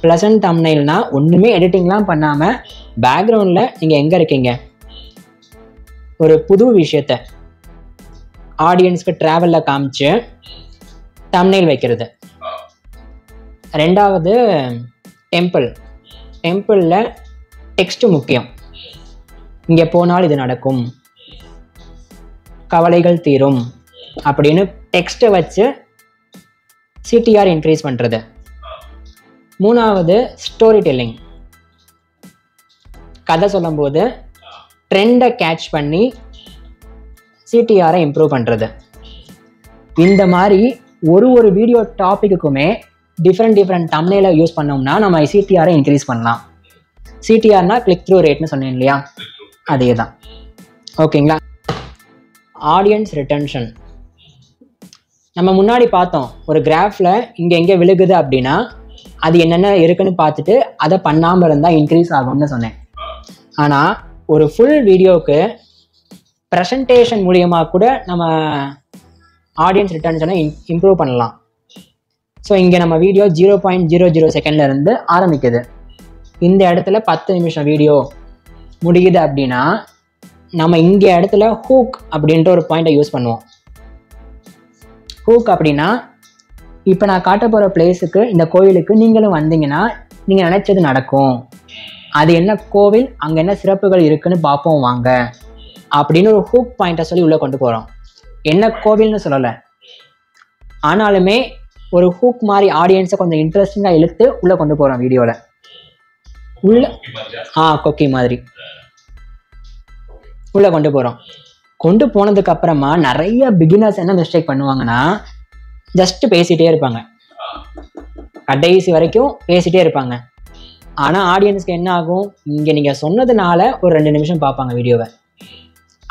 ப்ளசன்ட் தம்ப்நெயில்னா ஒன்றுமே எடிட்டிங்லாம் பண்ணாமல் பேக்ரவுண்டில் நீங்கள் எங்கே இருக்கீங்க, ஒரு புது விஷயத்த ஆடியன்ஸ்க்கு ட்ராவலில் காமிச்சு தம்ப்நெயில் வைக்கிறது. ரெண்டாவது டெம்பிளில் டெக்ஸ்ட் முக்கியம். இங்கே போனால் இது நடக்கும், கவலைகள் தீரும் அப்படின்னு டெக்ஸ்ட்டை வச்சு சிடிஆர் இன்க்ரீஸ் பண்ணுறது. மூணாவது ஸ்டோரி டெல்லிங், கதை சொல்லும்போது ட்ரெண்டை கேட்ச் பண்ணி சிடிஆரை இம்ப்ரூவ் பண்ணுறது. இந்த மாதிரி ஒரு வீடியோ டாப்பிக்குமே டிஃப்ரெண்ட் தம்ப்நெயிலை யூஸ் பண்ணோம்னா நம்ம சிடிஆரை இன்க்ரீஸ் பண்ணலாம். சிடிஆர்னா கிளிக் த்ரூ ரேட்னு சொன்னேன் இல்லையா, அதே தான். ஓகேங்களா? ஆடியன்ஸ் ரிட்டன்ஷன் நம்ம முன்னாடி பார்த்தோம். ஒரு கிராஃபில் இங்கே எங்கே விழுகுது அப்படின்னா அது என்னென்ன இருக்குன்னு பார்த்துட்டு அதை பண்ணாமல் இருந்தால் இன்க்ரீஸ் ஆகும்னு சொன்னேன். ஆனால் ஒரு ஃபுல் வீடியோவுக்கு ப்ரெசன்டேஷன் மூலியமாக கூட நம்ம ஆடியன்ஸ் ரிட்டன்ஷனை இம்ப்ரூவ் பண்ணலாம். ஸோ இங்கே நம்ம வீடியோ 0.00 செகண்ட்லேருந்து ஆரம்பிக்குது. இந்த இடத்துல 10 நிமிஷம் வீடியோ முடியுது அப்படின்னா நம்ம இங்கே இடத்துல ஹூக் அப்படின்ற ஒரு பாயிண்ட்டை யூஸ் பண்ணுவோம். ஹூக் அப்படின்னா இப்போ நான் காட்ட போகிற பிளேஸுக்கு, இந்த கோயிலுக்கு நீங்களும் வந்தீங்கன்னா நீங்கள் நினச்சது நடக்கும், அது என்ன கோவில், அங்கே என்ன சிறப்புகள் இருக்குன்னு பார்ப்போம் வாங்க அப்படின்னு ஒரு ஹூக் பாயிண்ட்டை சொல்லி உள்ளே கொண்டு போகிறோம். என்ன கோவில்னு சொல்லலை, ஆனாலுமே ஒரு ஹூக் மாதிரி ஆடியன்ஸை கொஞ்சம் இன்ட்ரெஸ்டிங்காக இழுத்து உள்ளே கொண்டு போகிறோம் வீடியோவில். உள்ள கொக்கி மாதிரி உள்ளே கொண்டு போகிறோம். கொண்டு போனதுக்கு அப்புறமா நிறைய பிகினர்ஸ் என்ன மிஸ்டேக் பண்ணுவாங்கன்னா ஜஸ்ட் பேசிகிட்டே இருப்பாங்க, கடைசி வரைக்கும் பேசிகிட்டே இருப்பாங்க. ஆனால் ஆடியன்ஸ்க்கு என்ன ஆகும், இங்கே நீங்கள் சொன்னதுனால ஒரு 2 நிமிஷம் பார்ப்பாங்க வீடியோவை,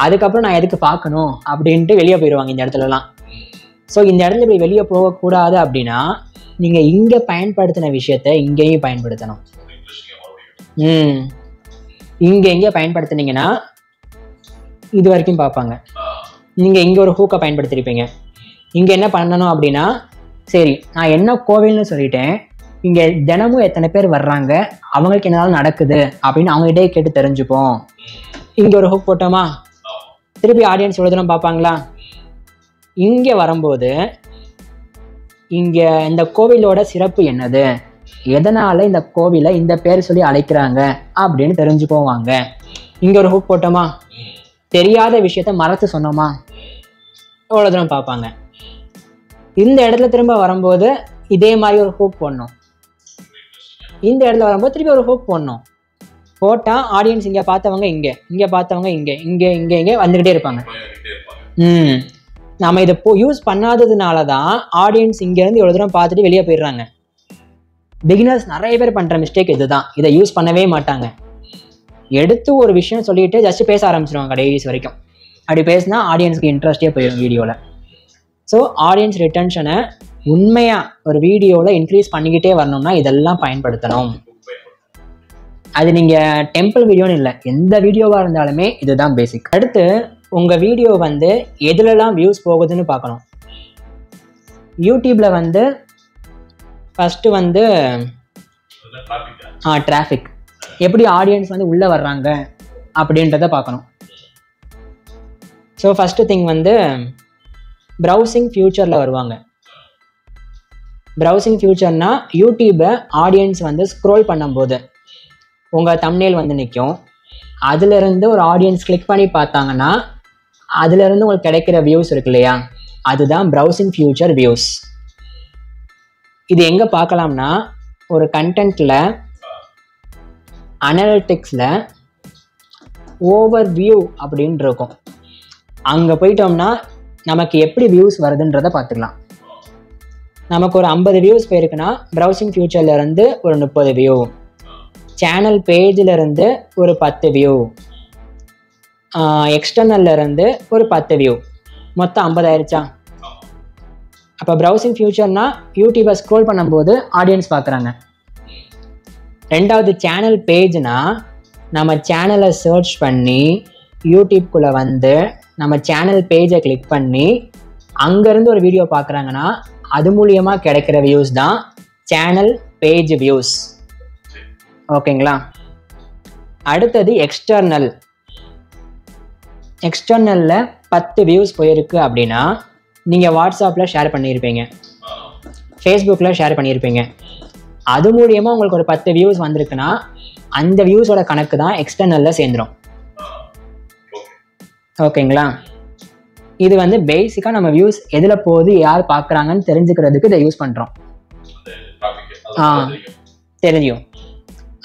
அதுக்கப்புறம் நான் எதுக்கு பார்க்கணும் அப்படின்ட்டு வெளியே போயிடுவாங்க இந்த இடத்துலலாம். ஸோ இந்த இடத்துல இப்படி வெளியே போகக்கூடாது அப்படின்னா நீங்கள் இங்கே பயன்படுத்தின விஷயத்த இங்கேயும் பயன்படுத்தணும். இங்கே பயன்படுத்தினீங்கன்னா இது வரைக்கும் பார்ப்பாங்க. நீங்கள் இங்கே ஒரு ஹூக்கை பயன்படுத்தியிருப்பீங்க. இங்கே என்ன பண்ணணும் அப்படின்னா, சரி நான் என்ன கோவில்னு சொல்லிட்டேன், இங்கே தினமும் எத்தனை பேர் வர்றாங்க, அவங்களுக்கு என்னதான் நடக்குது அப்படின்னு அவங்ககிட்டே கேட்டு தெரிஞ்சுப்போம். இங்கே ஒரு ஹூக் போட்டோமா, திருப்பி ஆடியன்ஸ் எவ்வளோ தூரம் பார்ப்பாங்களா. இங்கே வரும்போது இங்கே இந்த கோவிலோட சிறப்பு என்னது, எதனால் இந்த கோவிலை இந்த பேர் சொல்லி அழைக்கிறாங்க அப்படின்னு தெரிஞ்சு போவாங்க. இங்கே ஒரு ஹூக் போட்டோமா, தெரியாத விஷயத்த மறத்து சொன்னோமா, எவ்வளோ தூரம் பார்ப்பாங்க. இந்த இடத்துல திரும்ப வரும்போது இதே மாதிரி ஒரு ஹூக் போடணும். இந்த இடத்துல வரும்போது திருப்பி ஒரு ஹூக் போடணும். போட்டால் ஆடியன்ஸ் இங்கே பார்த்தவங்க இங்கே பார்த்தவங்க இங்கே வந்துக்கிட்டே இருப்பாங்க. நம்ம இதை யூஸ் பண்ணாததுனால தான் ஆடியன்ஸ் இங்கேருந்து எவ்வளோ தூரம் பார்த்துட்டு வெளியே போயிடுறாங்க. பிகினர்ஸ் நிறைய பேர் பண்ணுற மிஸ்டேக் இதுதான். இதை யூஸ் பண்ணவே மாட்டாங்க. எடுத்து ஒரு விஷயம் சொல்லிட்டு ஜஸ்ட் பேச ஆரம்பிச்சிடுவாங்க கடைசி வரைக்கும். அப்படி பேசினா ஆடியன்ஸ்க்கு இன்ட்ரெஸ்டே போயிடும் வீடியோவில். ஸோ ஆடியன்ஸ் ரிட்டன்ஷனை உண்மையாக ஒரு வீடியோவில் இன்க்ரீஸ் பண்ணிக்கிட்டே வரணும்னா இதெல்லாம் பயன்படுத்தணும். அது நீங்கள் டெம்பிள் வீடியோன்னு இல்லை, எந்த வீடியோவாக இருந்தாலுமே இதுதான் பேசிக். அடுத்து உங்கள் வீடியோ வந்து எதுலலாம் வியூஸ் போகுதுன்னு பார்க்கணும். யூடியூப்பில் வந்து ஃபஸ்ட்டு வந்து டிராஃபிக், எப்படி ஆடியன்ஸ் வந்து உள்ளே வர்றாங்க அப்படின்றத பார்க்கணும். ஸோ ஃபஸ்ட்டு திங் வந்து ப்ரௌசிங் ஃபியூச்சரில் வருவாங்க. ப்ரௌசிங் ஃபியூச்சர்னா யூடியூப்பை ஆடியன்ஸ் வந்து ஸ்க்ரோல் பண்ணும்போது உங்கள் தம்ப்நெயில் வந்து நிற்கும். அதிலிருந்து ஒரு ஆடியன்ஸ் கிளிக் பண்ணி பார்த்தாங்கன்னா அதிலிருந்து உங்களுக்கு கிடைக்கிற வியூஸ் இருக்கு இல்லையா, அதுதான் ப்ரௌசிங் ஃபியூச்சர் வியூஸ். இது எங்கே பார்க்கலாம்னா ஒரு கண்டென்ட்டில் அனலிட்டிக்ஸில் ஓவர் வியூ அப்படின்னு இருக்கும். அங்கே போயிட்டோம்னா நமக்கு எப்படி வியூஸ் வருதுன்றதை பார்த்துக்கலாம். நமக்கு ஒரு 50 வியூஸ் போயிருக்குன்னா ப்ரௌசிங் ஃபியூச்சர்லேருந்து ஒரு 30 வியூ, சேனல் பேஜிலேருந்து ஒரு 10 வியூ, எக்ஸ்டர்னல்லேருந்து ஒரு 10 வியூ, மொத்தம் 50 ஆயிடுச்சா? அப்போ ப்ரௌசிங் ஃபியூச்சர்னா யூடியூப்பை ஸ்க்ரோல் பண்ணும்போது ஆடியன்ஸ் பார்க்குறாங்க. ரெண்டாவது சேனல் பேஜ்னா நம்ம சேனலை சர்ச் பண்ணி யூடியூப்குள்ளே வந்து நம்ம சேனல் பேஜை கிளிக் பண்ணி அங்கேருந்து ஒரு வீடியோ பார்க்குறாங்கன்னா அது மூலியமாக கிடைக்கிற வியூஸ் தான் சேனல் பேஜ் வியூஸ். ஓகேங்களா? அடுத்தது எக்ஸ்டர்னல். எக்ஸ்டர்னலில் 10 வியூஸ் போயிருக்கு அப்படின்னா நீங்கள் வாட்ஸ்அப்பில் ஷேர் பண்ணியிருப்பீங்க, ஃபேஸ்புக்கில் ஷேர் பண்ணியிருப்பீங்க. அது மூலியமாக உங்களுக்கு ஒரு 10 வியூஸ் வந்திருக்குன்னா அந்த வியூஸோட கணக்கு தான் எக்ஸ்டர்னலில் சேர்ந்துடும். ஓகேங்களா? இது வந்து பேசிக்காக நம்ம வியூஸ் எதில் போகுது, யார் பார்க்குறாங்கன்னு தெரிஞ்சுக்கிறதுக்கு இதை யூஸ் பண்ணுறோம். தெரியும்.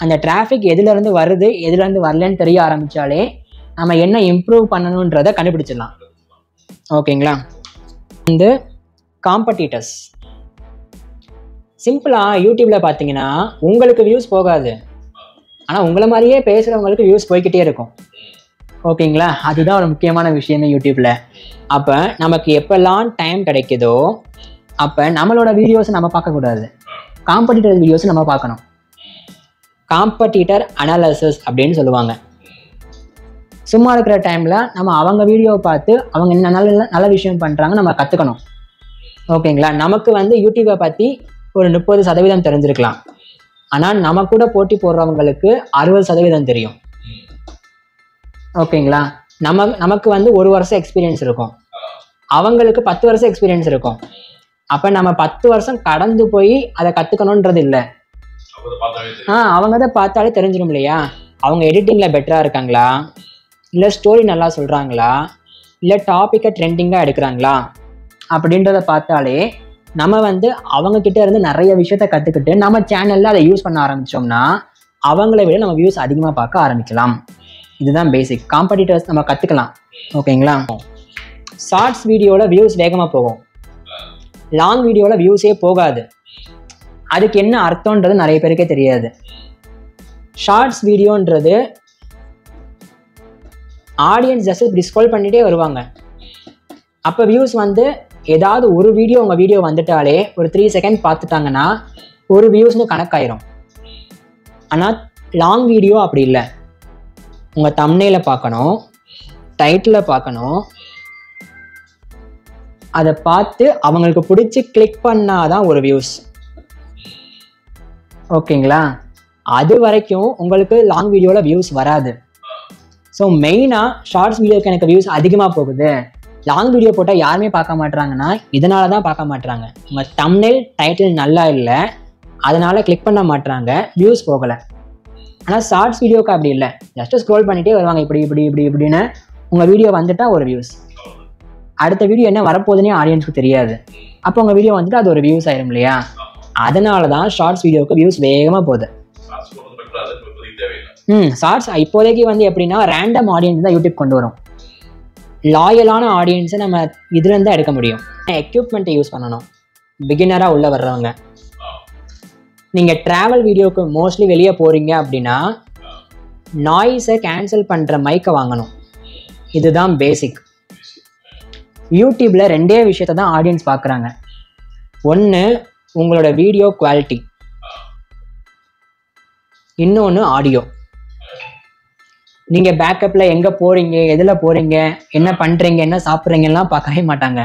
அந்த டிராஃபிக் எதுலேருந்து வருது எதுலேருந்து வரலன்னு தெரிய ஆரம்பித்தாலே நம்ம என்ன இம்ப்ரூவ் பண்ணணுன்றதை கண்டுபிடிச்சிடலாம். ஓகேங்களா? வந்து காம்படிட்டர்ஸ். சிம்பிளாக யூடியூப்பில் பார்த்தீங்கன்னா உங்களுக்கு வியூஸ் போகாது, ஆனால் உங்களை மாதிரியே பேசுகிறவங்களுக்கு வியூஸ் போய்கிட்டே இருக்கும். ஓகேங்களா? அதுதான் ஒரு முக்கியமான விஷயமே யூடியூப்பில். அப்போ நமக்கு எப்போல்லாம் டைம் கிடைக்குதோ அப்போ நம்மளோட வீடியோஸை நம்ம பார்க்கக்கூடாது, காம்படிட்டர் வீடியோஸை நம்ம பார்க்கணும். காம்படிட்டர் அனாலிசிஸ் அப்படின்னு சொல்லுவாங்க. சும்மா இருக்கிற டைமில் நம்ம அவங்க வீடியோவை பார்த்து அவங்க என்ன நல்ல விஷயம் பண்ணுறாங்க நம்ம கற்றுக்கணும். ஓகேங்களா? நமக்கு வந்து யூடியூப்பை பற்றி ஒரு 30% தெரிஞ்சிருக்கலாம், ஆனால் நம்ம கூட போட்டி போடுறவங்களுக்கு 60% தெரியும். ஓகேங்களா? நமக்கு வந்து 1 வருஷம் எக்ஸ்பீரியன்ஸ் இருக்கும், அவங்களுக்கு 10 வருஷம் எக்ஸ்பீரியன்ஸ் இருக்கும். அப்போ நம்ம 10 வருஷம் கடந்து போய் அதை கற்றுக்கணுன்றது இல்லை. அவங்க தான் பார்த்தாலே தெரிஞ்சிடும் இல்லையா, அவங்க எடிட்டிங்கில் பெட்டராக இருக்காங்களா, இல்லை ஸ்டோரி நல்லா சொல்கிறாங்களா, இல்லை டாப்பிக்கை ட்ரெண்டிங்காக எடுக்கிறாங்களா அப்படின்றத பார்த்தாலே நம்ம வந்து அவங்கக்கிட்ட இருந்து நிறைய விஷயத்த கற்றுக்கிட்டு நம்ம சேனலில் அதை யூஸ் பண்ண ஆரம்பித்தோம்னா அவங்கள விட நம்ம வியூஸ் அதிகமாக பார்க்க ஆரம்பிக்கலாம். இதுதான் பேசிக். காம்படிட்டர்ஸ் நம்ம கற்றுக்கலாம். ஓகேங்களா? ஷார்ட்ஸ் வீடியோவில் வியூஸ் வேகமாக போகும், லாங் வீடியோவில் வியூஸே போகாது. அதுக்கு என்ன அர்த்தம்ன்றது நிறைய பேருக்கே தெரியாது. ஷார்ட்ஸ் வீடியோன்றது ஆடியன்ஸ் ஜஸ்ட் இப்படி ஸ்க்ரோல் பண்ணிகிட்டே வருவாங்க. அப்போ வியூஸ் வந்து ஏதாவது ஒரு வீடியோ உங்கள் வீடியோ வந்துட்டாலே ஒரு 3 செகண்ட் பார்த்துட்டாங்கன்னா ஒரு வியூஸ்னு கணக்காயிரும். ஆனால் லாங் வீடியோ அப்படி இல்லை. உங்கள் தம்ப்நெயிலை பார்க்கணும், டைட்டிலை பார்க்கணும், அதை பார்த்து அவங்களுக்கு பிடிச்சி கிளிக் பண்ணாதான் ஒரு வியூஸ். ஓகேங்களா? அது வரைக்கும் உங்களுக்கு லாங் வீடியோவில் வியூஸ் வராது. ஸோ மெயினாக ஷார்ட்ஸ் வீடியோக்கு எனக்கு வியூஸ் அதிகமாக போகுது, லாங் வீடியோ போட்டால் யாருமே பார்க்க மாட்றாங்கன்னா இதனால தான் பார்க்க மாட்றாங்க. உங்கள் தம்ப்நெயில் டைட்டில் நல்லா இல்லை, அதனால் கிளிக் பண்ண மாட்றாங்க, வியூஸ் போகலை. ஆனால் ஷார்ட்ஸ் வீடியோக்கு அப்படி இல்லை, ஜஸ்ட்டு ஸ்க்ரோல் பண்ணிகிட்டே வருவாங்க இப்படி இப்படி இப்படி இப்படின்னு. உங்கள் வீடியோ வந்துட்டால் ஒரு வியூஸ், அடுத்த வீடியோ என்ன வரப்போகுதுன்னே ஆடியன்ஸுக்கு தெரியாது. அப்போ உங்கள் வீடியோ வந்துட்டு அது ஒரு வியூஸ் ஆயிரும் இல்லையா? அதனால தான் ஷார்ட்ஸ் வீடியோவுக்கு வியூஸ் வேகமாக போகுது. ஷார்ட்ஸ் இப்போதைக்கு வந்து எப்படின்னா ரேண்டம் ஆடியன்ஸ் தான் யூடியூப் கொண்டு வரும். லாயலான ஆடியன்ஸை நம்ம இதுலேருந்து தான் எடுக்க முடியும். எக்யூப்மெண்ட்டை யூஸ் பண்ணணும். பிகினராக உள்ளே வர்றவங்க, நீங்கள் ட்ராவல் வீடியோவுக்கு மோஸ்ட்லி வெளியே போகிறீங்க அப்படின்னா நாய்ஸை கேன்சல் பண்ணுற மைக்கை வாங்கணும். இதுதான் பேசிக். யூடியூப்பில் 2 விஷயத்தை தான் ஆடியன்ஸ் பார்க்குறாங்க. ஒன்று உங்களோட வீடியோ குவாலிட்டி, இன்னொன்று ஆடியோ. நீங்கள் பேக்கப்பில் எங்கே போகிறீங்க, எதில் போகிறீங்க, என்ன பண்ணுறீங்க, என்ன சாப்பிட்றீங்கலாம் பார்க்கவே மாட்டாங்க.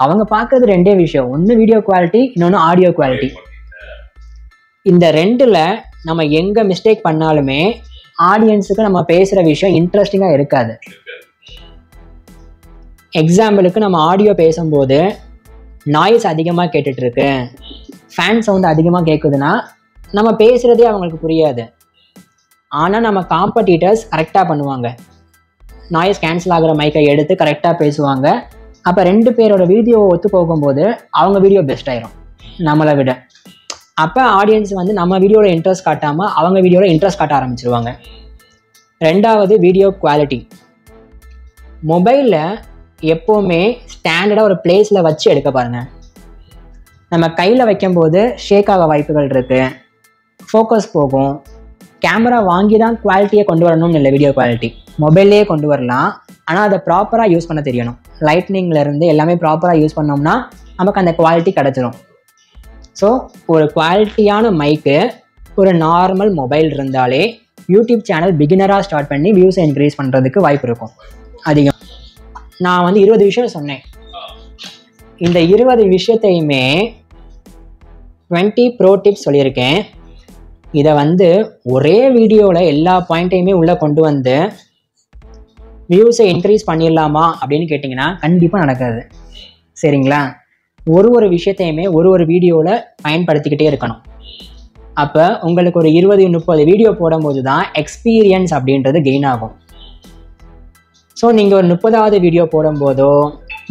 அவங்க பார்க்குறது ரெண்டே விஷயம், ஒன்று வீடியோ குவாலிட்டி, இன்னொன்று ஆடியோ குவாலிட்டி. இந்த ரெண்டில் நம்ம எங்கே மிஸ்டேக் பண்ணாலுமே ஆடியன்ஸுக்கு நம்ம பேசுகிற விஷயம் இன்ட்ரெஸ்டிங்காக இருக்காது. எக்ஸாம்பிளுக்கு நம்ம ஆடியோ பேசும்போது நாய்ஸ் அதிகமாக கேட்டுட்ருக்கு, ஃபேன் சவுண்ட் அதிகமாக கேட்குதுன்னா நம்ம பேசுகிறதே அவங்களுக்கு புரியாது. ஆனால் நம்ம காம்படிட்டர்ஸ் கரெக்டாக பண்ணுவாங்க, நாய்ஸ் கேன்சல் ஆகிற மைக்கை எடுத்து கரெக்டாக பேசுவாங்க. அப்போ 2 பேரோட வீடியோ ஒத்து போகும்போது அவங்க வீடியோ பெஸ்ட் ஆயிரும் நம்மளை விட. அப்போ ஆடியன்ஸ் வந்து நம்ம வீடியோவில் இன்ட்ரெஸ்ட் காட்டாமல் அவங்க வீடியோவில் இன்ட்ரெஸ்ட் காட்ட ஆரம்பிச்சிருவாங்க. ரெண்டாவது வீடியோ குவாலிட்டி. மொபைலில் எப்போவுமே ஸ்டாண்டர்டாக ஒரு பிளேஸில் வச்சு எடுக்க பாருங்கள். நம்ம கையில் வைக்கும்போது ஷேக் ஆக வாய்ப்புகள் இருக்குது, ஃபோக்கஸ் போகும். கேமரா வாங்கி தான் குவாலிட்டியை கொண்டு வரணும்னு இல்லை, வீடியோ குவாலிட்டி மொபைல்லையே கொண்டு வரலாம். ஆனால் அதை ப்ராப்பராக யூஸ் பண்ண தெரியணும். லைட்னிங்லேருந்து எல்லாமே ப்ராப்பராக யூஸ் பண்ணோம்னா நமக்கு அந்த குவாலிட்டி கிடச்சிரும். ஸோ ஒரு குவாலிட்டியான மைக்கு, ஒரு நார்மல் மொபைல் இருந்தாலே யூடியூப் சேனல் பிகினராக ஸ்டார்ட் பண்ணி வியூஸை இன்க்ரீஸ் பண்ணுறதுக்கு வாய்ப்பு இருக்கும் அதிகம். நான் வந்து 20 விஷயம் சொன்னேன். இந்த 20 விஷயத்தையுமே 20 ப்ரோ டிப்ஸ் சொல்லியிருக்கேன். இதை வந்து ஒரே வீடியோவில் எல்லா பாயிண்ட்டையுமே உள்ளே கொண்டு வந்து வியூஸை இன்க்ரீஸ் பண்ணிடலாமா அப்படின்னு கேட்டிங்கன்னா கண்டிப்பாக நடக்காது. சரிங்களா? ஒரு விஷயத்தையுமே ஒரு வீடியோவில் பயன்படுத்திக்கிட்டே இருக்கணும். அப்போ உங்களுக்கு ஒரு 20-30 வீடியோ போடும்போது தான் எக்ஸ்பீரியன்ஸ் அப்படின்றது கெயின் ஆகும். ஸோ நீங்கள் ஒரு 30வது வீடியோ போடும்போதோ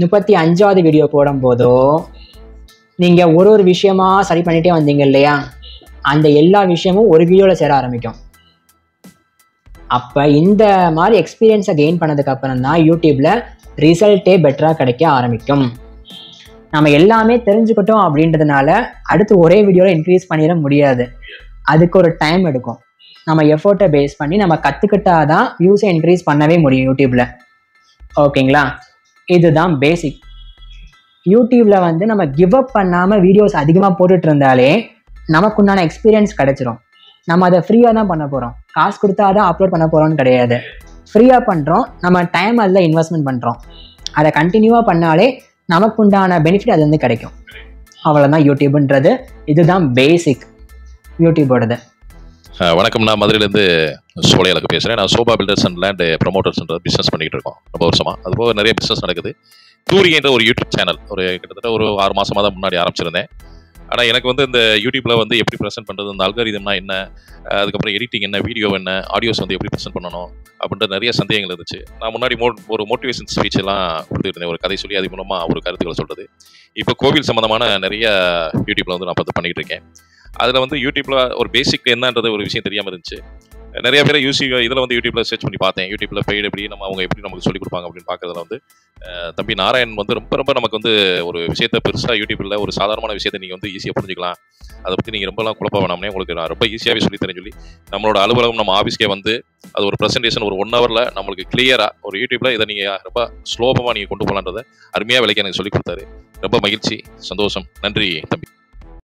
35வது வீடியோ போடும்போதோ நீங்கள் ஒரு விஷயமா சரி பண்ணிகிட்டே வந்தீங்க இல்லையா, அந்த எல்லா விஷயமும் ஒரு வீடியோவில் சேர ஆரம்பிக்கும். அப்போ இந்த மாதிரி எக்ஸ்பீரியன்ஸை கெயின் பண்ணதுக்கு அப்புறம் தான் யூடியூப்பில் ரிசல்ட்டே பெட்டராக கிடைக்க ஆரம்பிக்கும். நம்ம எல்லாமே தெரிஞ்சுக்கிட்டோம் அப்படின்றதுனால அடுத்து ஒரே வீடியோவில் இன்க்ரீஸ் பண்ணிட முடியாது. அதுக்கு ஒரு டைம் எடுக்கும். நம்ம எஃபோர்ட்டை பேஸ் பண்ணி நம்ம கற்றுக்கிட்டாதான் வியூஸை இன்க்ரீஸ் பண்ணவே முடியும் யூடியூப்பில். ஓகேங்களா? இதுதான் பேசிக். யூடியூப்பில் வந்து நம்ம கிவ் அப் பண்ணாமல் வீடியோஸ் அதிகமாக போட்டுட்டு இருந்தாலே நமக்குண்டான எக்ஸ்பீரியன்ஸ் கிடச்சிரும். நம்ம அதை ஃப்ரீயாக தான் பண்ண போகிறோம், காசு கொடுத்தா தான் அப்லோட் பண்ண போகிறோம்னு கிடையாது. ஃப்ரீயாக பண்ணுறோம், நம்ம டைம் அதில் இன்வெஸ்ட்மெண்ட் பண்ணுறோம். அதை கண்டினியூவாக பண்ணாலே நமக்குண்டான பெனிஃபிட் அது வந்து கிடைக்கும். அவ்வளோதான் யூடியூப்ன்றது. இதுதான் பேசிக் யூடியூபோடது. வணக்கம், நான் மதுரையிலேருந்து சோலையாளுக்கு பேசுகிறேன். நான் சோபா பில்டர்ஸ் அண்ட் லேண்ட் ப்ரொமோட்டர்ஸ்ன்ற பிஸ்னஸ் பண்ணிகிட்டு இருக்கோம் ரொம்ப வருஷமாக. அதுபோக நிறைய பிஸ்னஸ் நடக்குது. தூரின்ற ஒரு யூடியூப் சேனல் கிட்டத்தட்ட ஒரு 6 மாதமாக தான் முன்னாடி ஆரம்பிச்சிருந்தேன். ஆனால் எனக்கு வந்து இந்த யூடியூப்பில் வந்து எப்படி ப்ரெசென்ட் பண்ணுறது, இந்த அல்காரிதம்னா என்ன, அதுக்கப்புறம் எடிட்டிங் என்ன, வீடியோ என்ன, ஆடியோஸ் வந்து எப்படி ப்ரெசென்ட் பண்ணணும் அப்படின்ற நிறைய சந்தேகங்கள் இருந்துச்சு. நான் முன்னாடி ஒரு மோட்டிவேஷன் ஸ்பீச் எல்லாம் கொடுத்துட்டு இருந்தேன், ஒரு கதை சொல்லி அது மூலமாக ஒரு கருத்துக்களை சொல்கிறது. இப்போ கோவில் சம்மந்தமான நிறைய யூடியூப்பில் வந்து நான் பண்ணிகிட்டு இருக்கேன். அதில் வந்து யூடியூப்பில் ஒரு பேசிக் என்னன்றது ஒரு விஷயம் தெரியாமல் இருந்துச்சு. நிறைய பேரை இதில் வந்து யூடியூப்பில் சர்ச் பண்ணி பார்த்தேன். யூடியூப்பில் பெய்டு எப்படி அவங்க எப்படி நமக்கு சொல்லிக் கொடுப்பாங்க அப்படின்னு பார்க்குறதுல வந்து தம்பி நாராயண் வந்து ரொம்ப நமக்கு வந்து ஒரு விஷயத்தை பெருசாக யூடியூப்பில் ஒரு சாதாரணமான விஷயத்தை நீங்கள் வந்து ஈஸியாக புரிஞ்சுக்கலாம், அதை பற்றி நீங்கள் ரொம்பலாம் குழப்ப வேணாம்னே, உங்களுக்கு நான் ரொம்ப ஈஸியாகவே சொல்லி தரேன்னு சொல்லி நம்மளோட அலுவலகம் நம்ம ஆஃபீஸ்க்கே வந்து அது ஒரு ப்ரெசன்டேஷன் ஒரு 1 ஹவரில் நம்மளுக்கு கிளியராக ஒரு யூடியூப்பில் இதை நீங்கள் ரொம்ப ஸ்லோபமாக நீங்கள் கொண்டு போகலான்றதை அருமையாக விலைக்கு எனக்கு சொல்லிக் கொடுத்தாரு. ரொம்ப மகிழ்ச்சி, சந்தோஷம். நன்றி தம்பி.